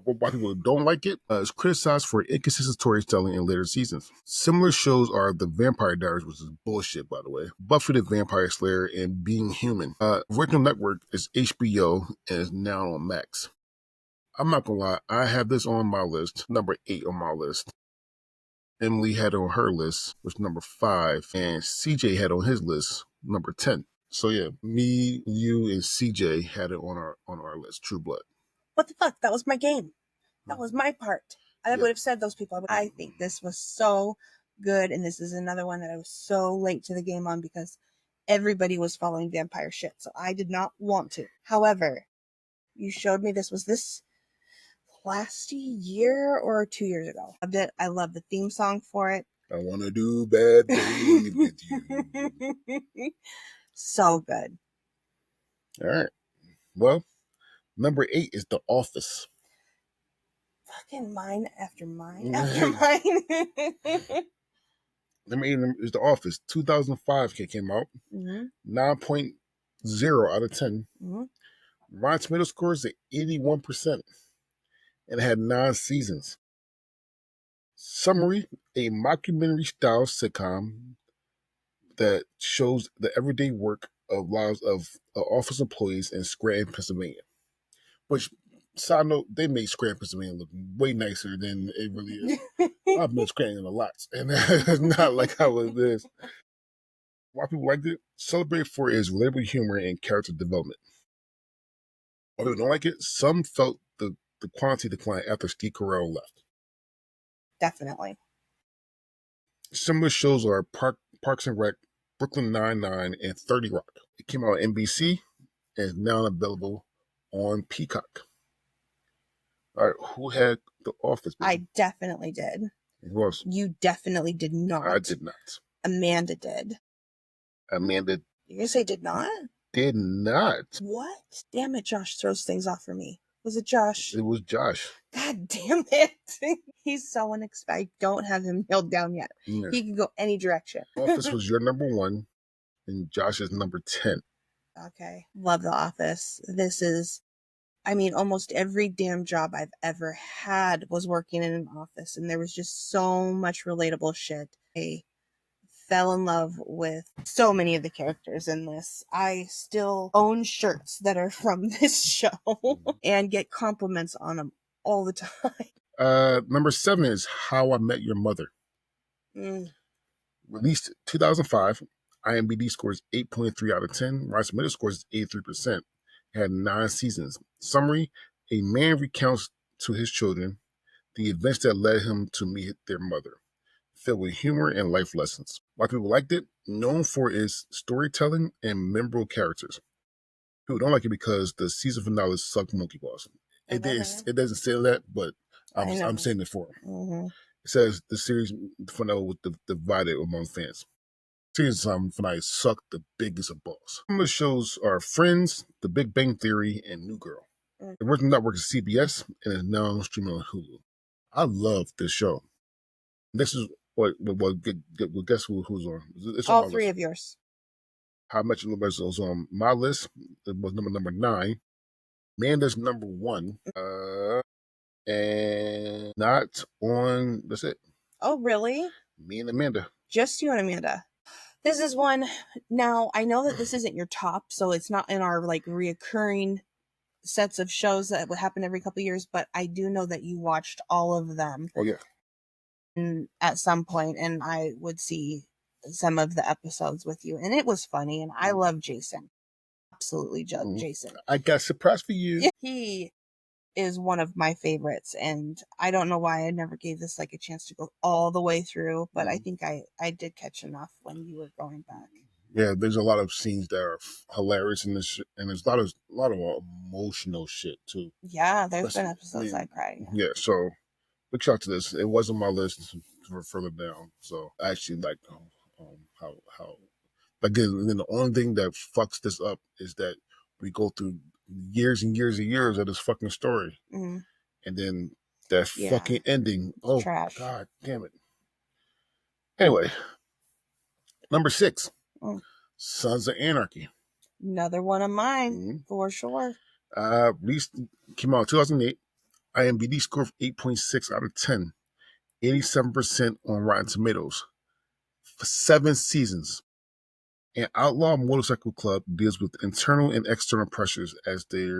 Why people don't like it is criticized for inconsistent storytelling in later seasons. Similar shows are The Vampire Diaries, which is bullshit, by the way, Buffy the Vampire Slayer, and Being Human. Original network is HBO and is now on Max. I'm not gonna lie, I have this on my list, number 8 on my list. Emily had it on her list, was number 5, and CJ had on his list, number 10. So yeah, me, you, and CJ had it on our list. True Blood. What the fuck? That was my game. That was my part. I would have said those people. I think this was so good, and this is another one that I was so late to the game on because everybody was following vampire shit, so I did not want to. However, you showed me this. Was this last year or 2 years ago? Loved it. I love the theme song for it. I want to do bad things with you. So good. All right. Well, number 8 is The Office. Fucking mine after mine after mine. Number 8 is The Office. 2005 came out. 9.0 out of 10. Rotten Tomato score is at 81%. And it had 9 seasons. Summary: a mockumentary-style sitcom that shows the everyday work of lives of office employees in Scranton, Pennsylvania. Which, side note, they made Scranton, Pennsylvania look way nicer than it really is. I've been Scranton a lot, and it's not like how it is. Why people liked it? Celebrated for its relatable humor and character development. Why people don't like it? Some felt the quality decline after Steve Carell left. Definitely. Similar shows are Parks and Rec, Brooklyn Nine-Nine, and 30 Rock. It came out on NBC and is now available on Peacock. All right, who had The Office? Baby? I definitely did. Who else? You definitely did not. I did not. Amanda did. Amanda. You're going to say did not? Did not. What? Damn it, Josh throws things off for me. Was it Josh? It was Josh. God damn it. He's so unexpected. I don't have him nailed down yet. Yeah. He can go any direction. Office was your number 1, and Josh is number 10. Okay. Love The Office. This is, almost every damn job I've ever had was working in an office, and there was just so much relatable shit. I fell in love with so many of the characters in this. I still own shirts that are from this show and get compliments on them all the time. Number 7 is How I Met Your Mother. Released 2005. IMDb scores 8.3 out of 10. Rotten Tomatoes scores 83%. Had 9 seasons. Summary: a man recounts to his children the events that led him to meet their mother, filled with humor and life lessons. Why people liked it? Known for its storytelling and memorable characters. People don't like it because the season finale sucked monkey balls. It doesn't say that, but I'm saying it for him. It says the series finale was divided among fans. Season finale sucked the biggest of balls. Some of the shows are Friends, The Big Bang Theory, and New Girl. The original network is CBS and is now streaming on Hulu. I love this show. This is guess who's on? It's all on 3 list. of yours. How Much You Love Us was on my list. It was number 9. Amanda's number 1. And not on. That's it. Oh, really? Me and Amanda. Just you and Amanda. This is one. Now, I know that this isn't your top, so it's not in our reoccurring sets of shows that would happen every couple of years, but I do know that you watched all of them. Oh, yeah. at some point, and I would see some of the episodes with you, and it was funny, and I love Jason. Absolutely Jason. I got surprised for you. He is one of my favorites, and I don't know why I never gave this like a chance to go all the way through, but I think I did catch enough when you were going back. Yeah, there's a lot of scenes that are hilarious in this, and there's a lot of emotional shit too. Yeah, there's been episodes I cried. Yeah, so big shout to this. It wasn't my list for further down, so I actually like how again. And then the only thing that fucks this up is that we go through years and years and years of this fucking story, and then that fucking ending. Oh, trash. God damn it. Anyway, number 6, Sons of Anarchy. Another one of mine, for sure. Released, came out in 2008. IMDb score of 8.6 out of 10. 87% on Rotten Tomatoes. For 7 seasons. An outlaw motorcycle club deals with internal and external pressures as they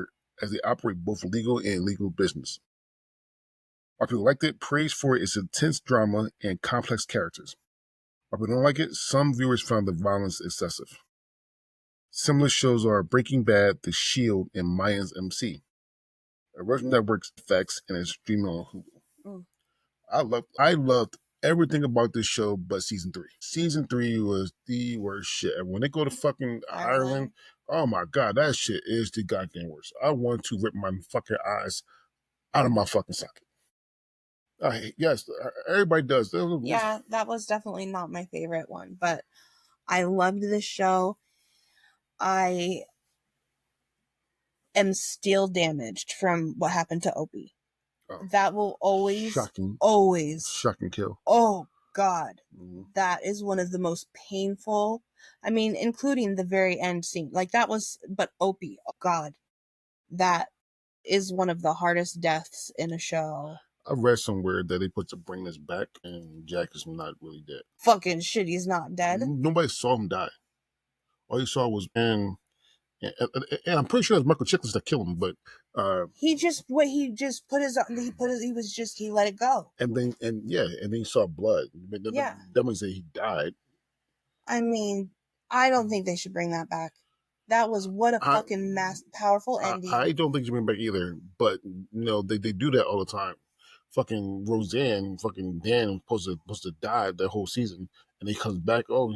operate both legal and illegal business. While people liked it, praise for its intense drama and complex characters. While people don't like it, some viewers found the violence excessive. Similar shows are Breaking Bad, The Shield, and Mayans MC. Original Network's effects and it's streaming on Hulu. I loved everything about this show but season 3. Season 3 was the worst shit. And when they go to fucking Ireland, oh my God, that shit is the goddamn worst. I want to rip my fucking eyes out of my fucking socket. Yes, everybody does. Yeah, that was definitely not my favorite one, but I loved this show. I am still damaged from what happened to Opie. That will always, shock and kill. Oh God, that is one of the most painful. I mean, including the very end scene. Like that was, but Opie, oh God, that is one of the hardest deaths in a show. I read somewhere that they put to bring this back, and Jack is not really dead. Fucking shit, he's not dead. Nobody saw him die. All you saw was and I'm pretty sure it was Michael Chiklis that killed him, but he let it go. And then you saw blood. That means that he died. I mean, I don't think they should bring that back. That was what a fucking powerful ending. I don't think you bring it back either, but they do that all the time. Fucking Roseanne, fucking Dan was supposed to die the whole season, and he comes back. Oh.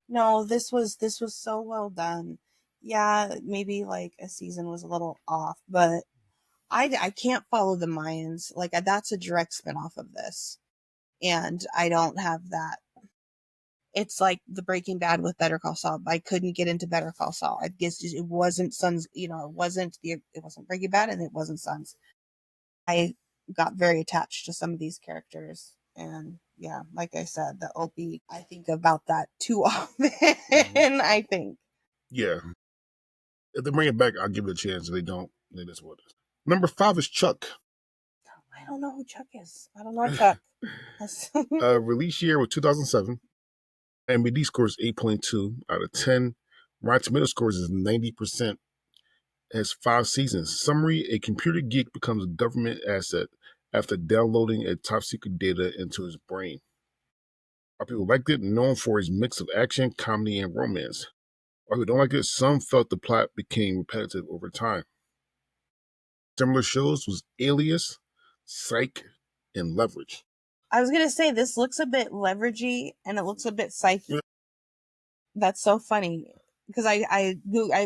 No, this was so well done. Yeah, maybe like a season was a little off, but I can't follow the Mayans. Like that's a direct spinoff of this, and I don't have that. It's like the Breaking Bad with Better Call Saul. I couldn't get into Better Call Saul. I guess it wasn't Sons. It wasn't Breaking Bad, and it wasn't Sons. I got very attached to some of these characters, and yeah, like I said, the Opie. I think about that too often. I think. Yeah, if they bring it back, I'll give it a chance. If they don't, then that's what it is. Number 5 is Chuck. I don't know who Chuck is. I don't know Chuck. Release year was 2007. IMDb scores 8.2 out of 10. Rotten Tomatoes scores is 90%. It has 5 seasons. Summary: a computer geek becomes a government asset after downloading a top secret data into his brain. While people liked it, known for its mix of action, comedy, and romance. While people don't like it, some felt the plot became repetitive over time. Similar shows was Alias, Psych, and Leverage. I was going to say, this looks a bit leveragey and it looks a bit psychic. Yeah. That's so funny. Because I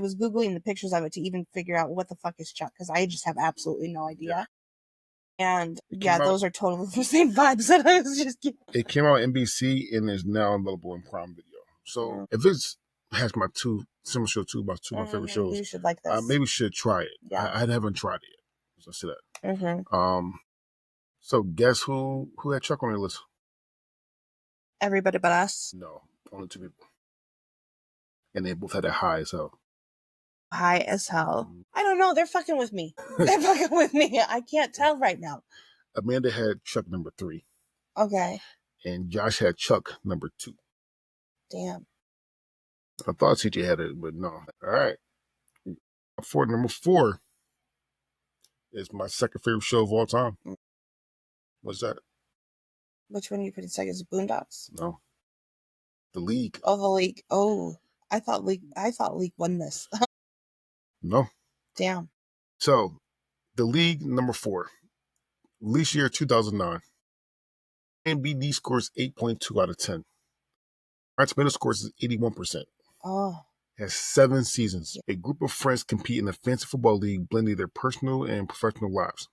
was Googling the pictures of it to even figure out what the fuck is Chuck. Because I just have absolutely no idea. Yeah. And those are totally the same vibes that I was just getting. It came out on NBC and is now available in Prime Video. So if it has my similar show too, about 2 of my favorite shows. You should like this. Maybe we should try it. Yeah. I haven't tried it yet. So I see that. So guess who had Chuck on their list? Everybody but us. No, only 2 people. And they both had it high as hell. High as hell. I don't know. They're fucking with me. I can't tell right now. Amanda had Chuck number 3. Okay. And Josh had Chuck number 2. Damn. I thought CJ had it, but no. All right. For number 4 is my second favorite show of all time. What's that? Which one are you putting second? Is it Boondocks? No. The League. Oh, The League. Oh, I thought League won this. No. Damn. So, The League, number 4. Release year 2009. IMDb scores 8.2 out of 10. Rotten Tomato scores is 81%. Oh. Has 7 seasons. A group of friends compete in a fantasy football league, blending their personal and professional lives.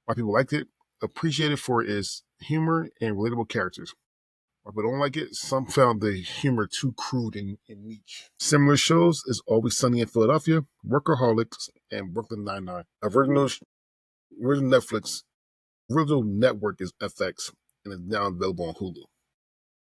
Why people liked it? Appreciated for its humor and relatable characters. Why people don't like it? Some found the humor too crude and niche. Similar shows is Always Sunny in Philadelphia, Workaholics, and Brooklyn Nine-Nine. Original Netflix. Original network is FX and is now available on Hulu.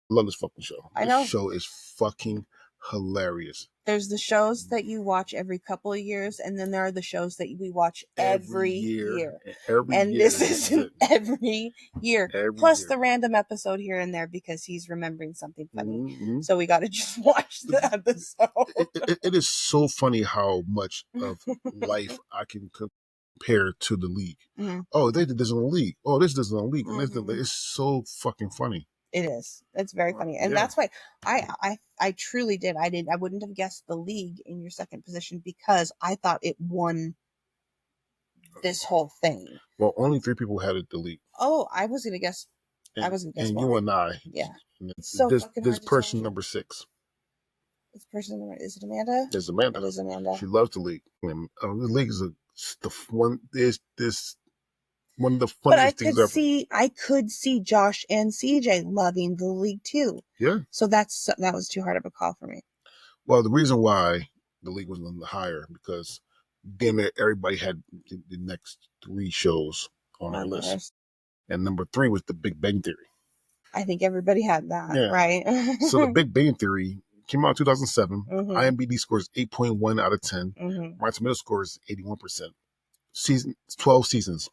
Love this fucking show. I know. This show is fucking hilarious. There's the shows that you watch every couple of years, and then there are the shows that we watch every year. This is every year. Plus the random episode here and there because he's remembering something funny. Mm-hmm. So we got to just watch the episode. It is so funny how much of life I can compare to the League. Mm-hmm. Oh, they did this on the League. Oh, this is on the League. Mm-hmm. It's so fucking funny. It is. It's very funny. And that's why I truly did. I wouldn't have guessed the League in your second position because I thought it won this whole thing. Well, only 3 people had it, the League. Oh, I was going to guess. And you and I. Yeah. So this person number 6. This person number, is it Amanda? It's Amanda. It is Amanda. She loves the League. The League is one of the funniest things ever. I could see Josh and CJ loving the League too. Yeah. So that was too hard of a call for me. Well, the reason why the League was on the higher because damn it, everybody had the next 3 shows on our list, and number 3 was The Big Bang Theory. I think everybody had that, right? So The Big Bang Theory came out in 2007. Mm-hmm. IMDb scores 8.1 out of 10. Mm-hmm. Rotten Tomato scores 81%. 12 seasons.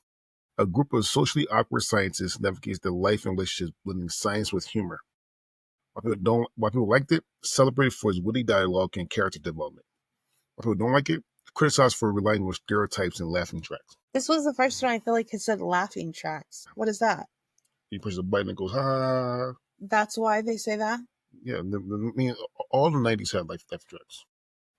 A group of socially awkward scientists navigates their life and relationships, blending science with humor. Why people liked it? Celebrated for its witty dialogue and character development. Why people don't like it? Criticized for relying on stereotypes and laughing tracks. This was the first one I feel like it said laughing tracks. What is that? You push the button and it goes, ha. That's why they say that? Yeah, all the 90s had laughing tracks.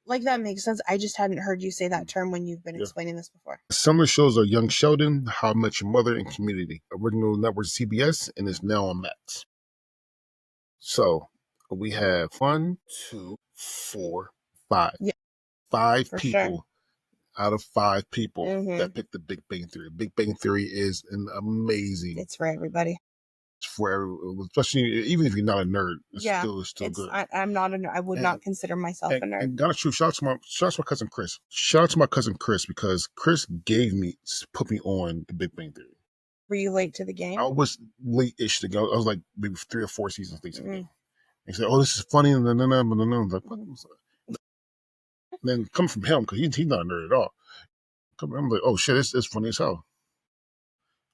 Like, that makes sense. I just hadn't heard you say that term when you've been explaining this before. Similar shows are Young Sheldon, How I Met Your Mother, and Community. Original network CBS and is now on Max. So we have 1, 2, 4, 5. Yeah. 5 people out of 5 people that picked the Big Bang Theory. Big Bang Theory is an amazing. It's for everybody. For everyone, especially even if you're not a nerd, it's still good. I'm not a nerd. I would not consider myself a nerd. And gotta shout out to my cousin Chris. Shout out to my cousin Chris because Chris put me on the Big Bang Theory. Were you late to the game? I was late-ish to go. I was like maybe 3 or 4 seasons late to the game. He said, "Oh, this is funny," and then I was like, "What?" Then coming from him because he's not a nerd at all. I'm like, "Oh shit, it's funny as hell."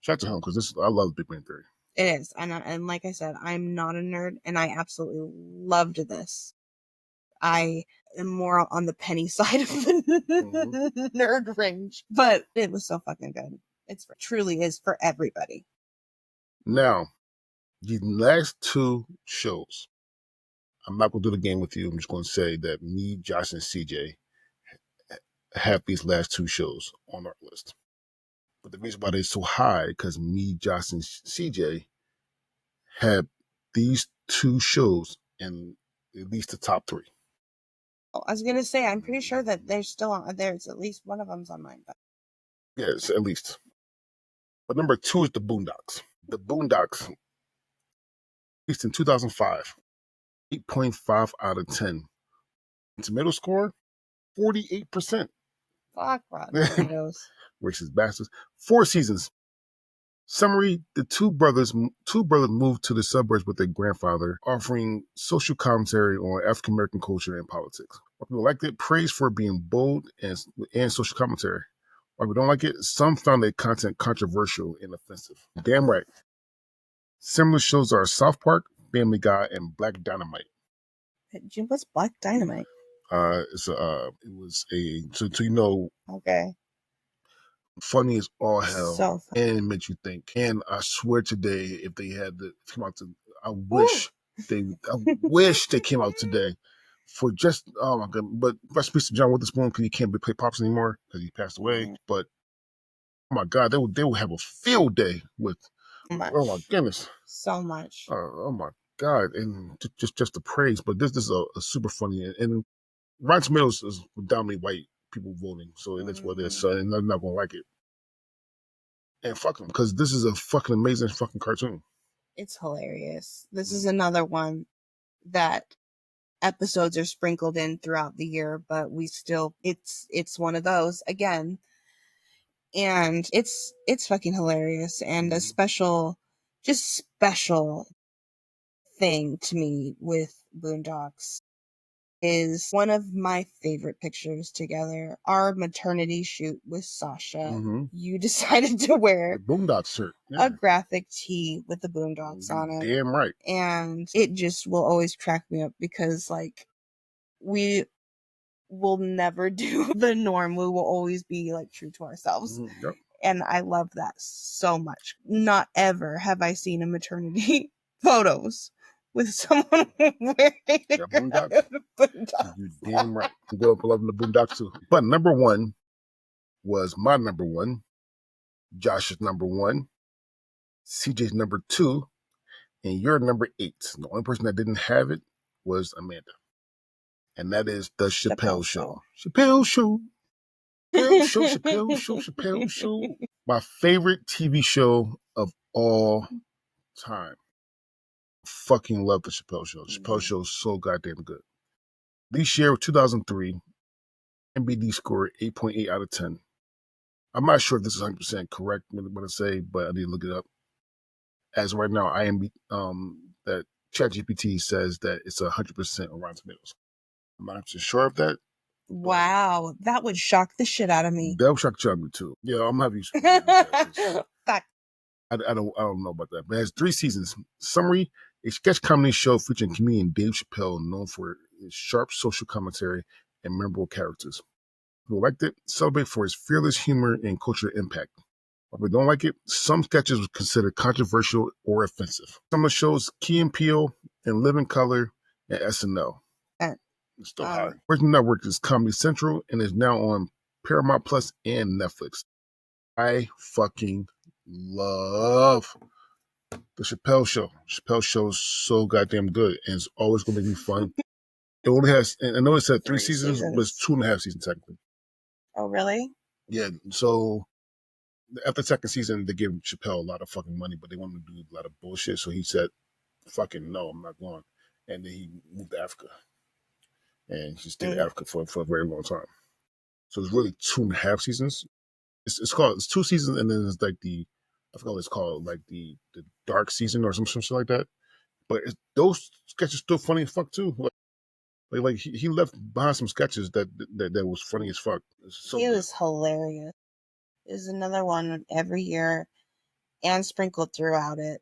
Shout out to him because I love Big Bang Theory. It is. And like I said, I'm not a nerd, and I absolutely loved this. I am more on the Penny side of the nerd range, but it was so fucking good. It truly is for everybody. Now, the last 2 shows, I'm not going to do the game with you. I'm just going to say that me, Josh, and CJ have these last 2 shows on our list. But the reason why they're so high because me, Josh, and CJ have these 2 shows in at least the top 3. Oh, I was going to say, I'm pretty sure that they're still on there. It's at least one of them's on mine. But. Yes, at least. But number 2 is the Boondocks. The Boondocks, released in 2005, 8.5 out of 10. Tomato score, 48%. Fuck Rotten Tomatoes. Racist bastards. 4 seasons. Summary: the two brothers moved to the suburbs with their grandfather, offering social commentary on African American culture and politics. Why people liked it? Praise for being bold and social commentary. Why we don't like it? Some found their content controversial and offensive. Damn right. Similar shows are South Park, Family Guy, and Black Dynamite. Jim, what's Black Dynamite? It was a so you know. Okay. Funny as all hell. So funny. And it made you think. And I swear today, if they had to come out to, I wish they came out today for just, oh my God. But rest in peace to John Witherspoon, because he can't play Pops anymore because he passed away. Mm-hmm. But oh my God, they would have a field day with, oh my goodness. So much. Oh my God. And just the praise. But this is a super funny. And Rotten Tomatoes is predominantly white people voting. So that's what it is. So, and I'm not going to like it. And fuck them, because this is a fucking amazing fucking cartoon. It's hilarious. This is another one that episodes are sprinkled in throughout the year, but we still, it's one of those again. And it's fucking hilarious, and a special thing to me with Boondocks is one of my favorite pictures together. Our maternity shoot with Sasha. Mm-hmm. You decided to wear the Boondocks shirt. Yeah. A graphic tee with the Boondocks on it. Damn right. And it just will always crack me up because, like, we will never do the norm. We will always be, like, true to ourselves. Mm-hmm. Yep. And I love that so much. Not ever have I seen a maternity photos with someone wearing a Boondocks. You damn right. I grew up loving the Boondocks too. But number one was my number one, Josh's number one, CJ's number two, and your number 8. The only person that didn't have it was Amanda. And that is the Chappelle Show. Chappelle Show. Chappelle Show. My favorite TV show of all time. Fucking love the Chappelle Show. The Chappelle Show is so goddamn good. This year, 2003, MBD scored 8.8 out of 10. I'm not sure if this is 100% correct, what I say, but I need to look it up. As of right now, that ChatGPT says that it's 100% on Rotten Tomatoes. I'm not sure of that. Wow, that would shock the shit out of me. That would shock the shit out of me too. Yeah, I'm happy. I don't know about that. But it has 3 seasons. Summary: a sketch comedy show featuring comedian Dave Chappelle, known for his sharp social commentary and memorable characters. Who liked it, celebrate for his fearless humor and cultural impact. If we don't like it, some sketches were considered controversial or offensive. Some of the shows Key and Peele and Living Color and SNL. It's still high. Original network is Comedy Central and is now on Paramount Plus and Netflix. I fucking love the Chappelle Show. Chappelle Show is so goddamn good, and it's always going to make me fun. It only has, and I know it said 3 seasons, but it's 2.5 seasons technically. Oh, really? Yeah, so after the second season, they gave Chappelle a lot of fucking money, but they wanted to do a lot of bullshit, so he said, fucking no, I'm not going. And then he moved to Africa. And he stayed in Africa for a very long time. So it's really 2.5 seasons. It's 2 seasons, and then it's like I forgot what it's called, like the dark season or some shit like that. But those sketches still funny as fuck too. Like he left behind some sketches that was funny as fuck. He was hilarious. There's another one every year, and sprinkled throughout it.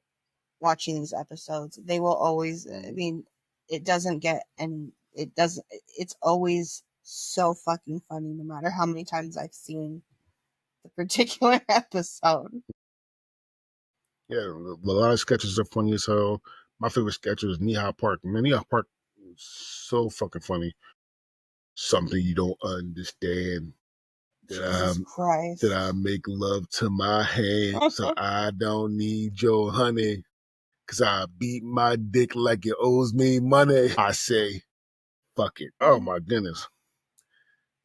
Watching these episodes, they will always. I mean, it doesn't get any. It doesn't. It's always so fucking funny, no matter how many times I've seen the particular episode. Yeah, a lot of sketches are funny as hell. My favorite sketch is Knee-High Park. Man, Knee-High Park is so fucking funny. Something you don't understand. Jesus Christ. That I make love to my hand, so I don't need your honey. Cause I beat my dick like it owes me money. I say, fuck it. Oh my goodness.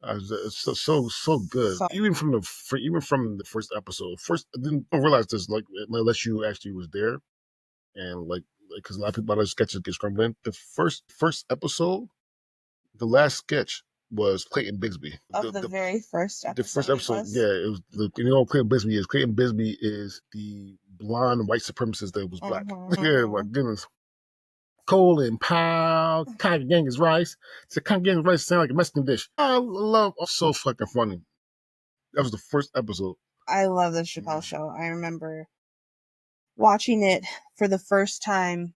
It's so good. Even from the first episode. I didn't realize this, like, unless you actually was there, and like, because a lot of people, a lot of sketches get scrambled in. The first episode, the last sketch was Clayton Bigsby. The very first episode. The first episode, yeah, it was. Clayton Bigsby is. Clayton Bigsby is the blonde white supremacist that was black. Yeah, my goodness. Coal and pow, cotton gang is rice. So cotton gang is rice sound like a Mexican dish. I love, so fucking funny. That was the first episode. I love the Chappelle Show. I remember watching it for the first time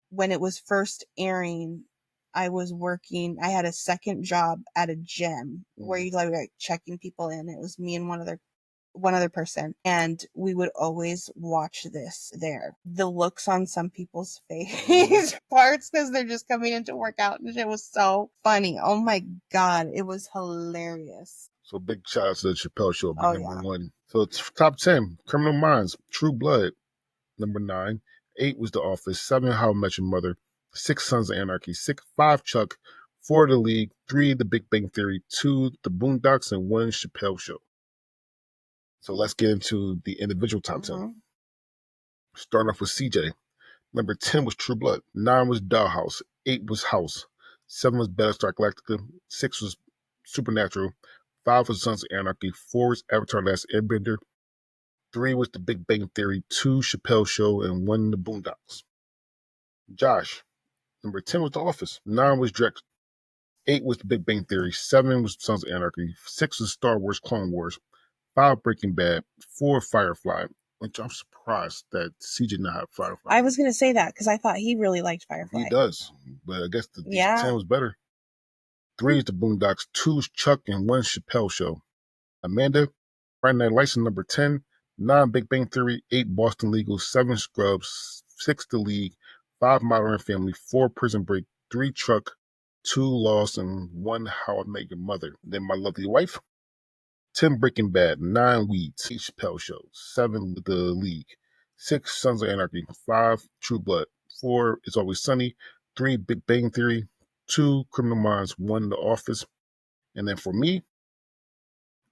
when it was first airing. I was working. I had a second job at a gym where you like checking people in. It was me and one other one other person, and we would always watch this there. The looks on some people's face parts because they're just coming in to work out, and it was so funny. Oh my God, it was hilarious. So big shout out to the Chappelle Show, number 1. So it's top 10, Criminal Minds, True Blood, number 9. 8 was The Office. 7, How I Met Your Mother. 6, Sons of Anarchy. 5, Chuck. 4, The League. 3, The Big Bang Theory. 2, The Boondocks, and 1, Chappelle Show. So let's get into the individual top 10. Starting off with CJ. Number 10 was True Blood. 9 was Dollhouse. 8 was House. 7 was Battlestar Galactica. 6 was Supernatural. 5 was Sons of Anarchy. 4 was Avatar: Last Airbender. 3 was The Big Bang Theory. 2, Chappelle Show, and 1, The Boondocks. Josh. Number 10 was The Office. 9 was Drex. 8 was The Big Bang Theory. 7 was Sons of Anarchy. 6 was Star Wars Clone Wars. 5, Breaking Bad. 4, Firefly. Which I'm surprised that CJ not have Firefly. I was going to say that because I thought he really liked Firefly. He does, but I guess the 10 was better. 3 is The Boondocks. 2 is Chuck, and 1 Chappelle Show. Amanda, Friday Night Lights number 10. 9, Big Bang Theory. 8, Boston Legal. 7, Scrubs. 6, The League. 5, Modern Family. 4, Prison Break. 3, Truck. 2, Lost, and 1, How I Met Your Mother. Then My Lovely Wife. 10, Breaking Bad. 9, Weeds. 8, Chappelle Show. 7, The League. 6, Sons of Anarchy. 5, True Blood. 4, It's Always Sunny. 3, Big Bang Theory. 2, Criminal Minds. 1, The Office. And then for me,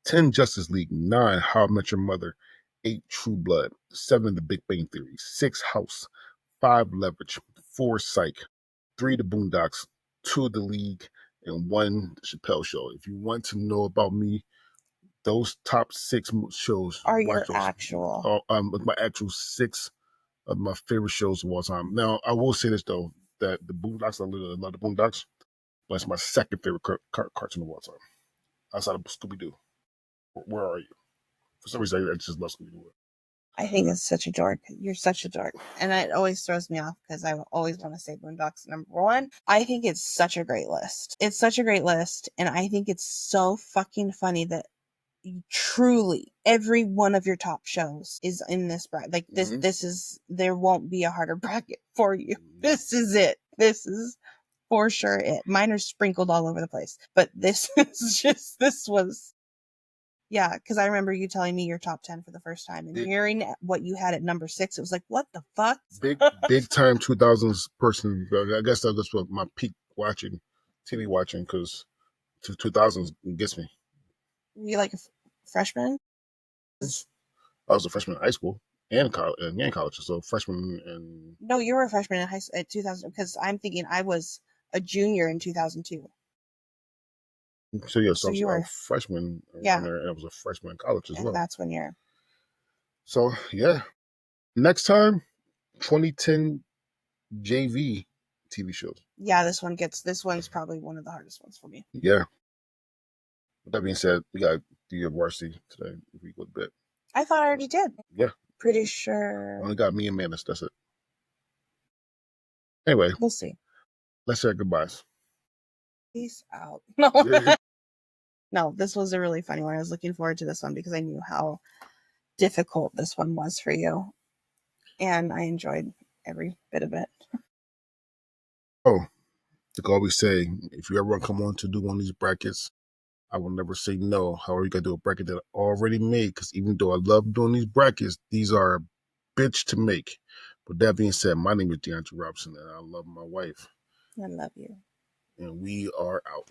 10, Justice League. 9, How I Met Your Mother. 8, True Blood. 7, The Big Bang Theory. 6, House. 5, Leverage. 4, Psych. 3, The Boondocks. 2, The League. And 1, The Chappelle Show. If you want to know about me, those top 6 shows are your actual. my actual 6 of my favorite shows of all time. Now, I will say this though, that the Boondocks, I love the Boondocks, but it's my second favorite cartoon of all time, outside of Scooby Doo. Where are you? For some reason, I just love Scooby Doo. I think it's such a dork. You're such a dork. And it always throws me off because I always want to say Boondocks number 1. I think it's such a great list. It's such a great list. And I think it's so fucking funny that truly every one of your top shows is in this bracket. Like this, this is, there won't be a harder bracket for you. This is it. This is for sure it. Mine are sprinkled all over the place. But this is just, this was... Yeah, because I remember you telling me your top 10 for the first time and hearing what you had at number 6. It was like, what the fuck? Big time 2000s person. I guess that's what my peak watching, TV watching, because 2000s gets me. Were you like a freshman? I was a freshman in high school and college. So freshman and... No, you were a freshman in high school at 2000, because I'm thinking I was a junior in 2002. So yeah, so you were a freshman, and I was a freshman in college as well. That's when you're... So yeah, next time, 2010 JV TV shows. Yeah, this one's probably one of the hardest ones for me. Yeah. With that being said, we got to do your varsity today if we go to bed. I thought I already did. Yeah. Pretty sure. Only got me and Manus. That's it. Anyway, we'll see. Let's say goodbyes. Peace out. No, this was a really funny one. I was looking forward to this one because I knew how difficult this one was for you. And I enjoyed every bit of it. Oh, like I always say, if you ever want to come on to do one of these brackets, I will never say no. However, you got to do a bracket that I already made, because even though I love doing these brackets, these are a bitch to make. But that being said, my name is DeAndre Robinson, and I love my wife. I love you. And we are out.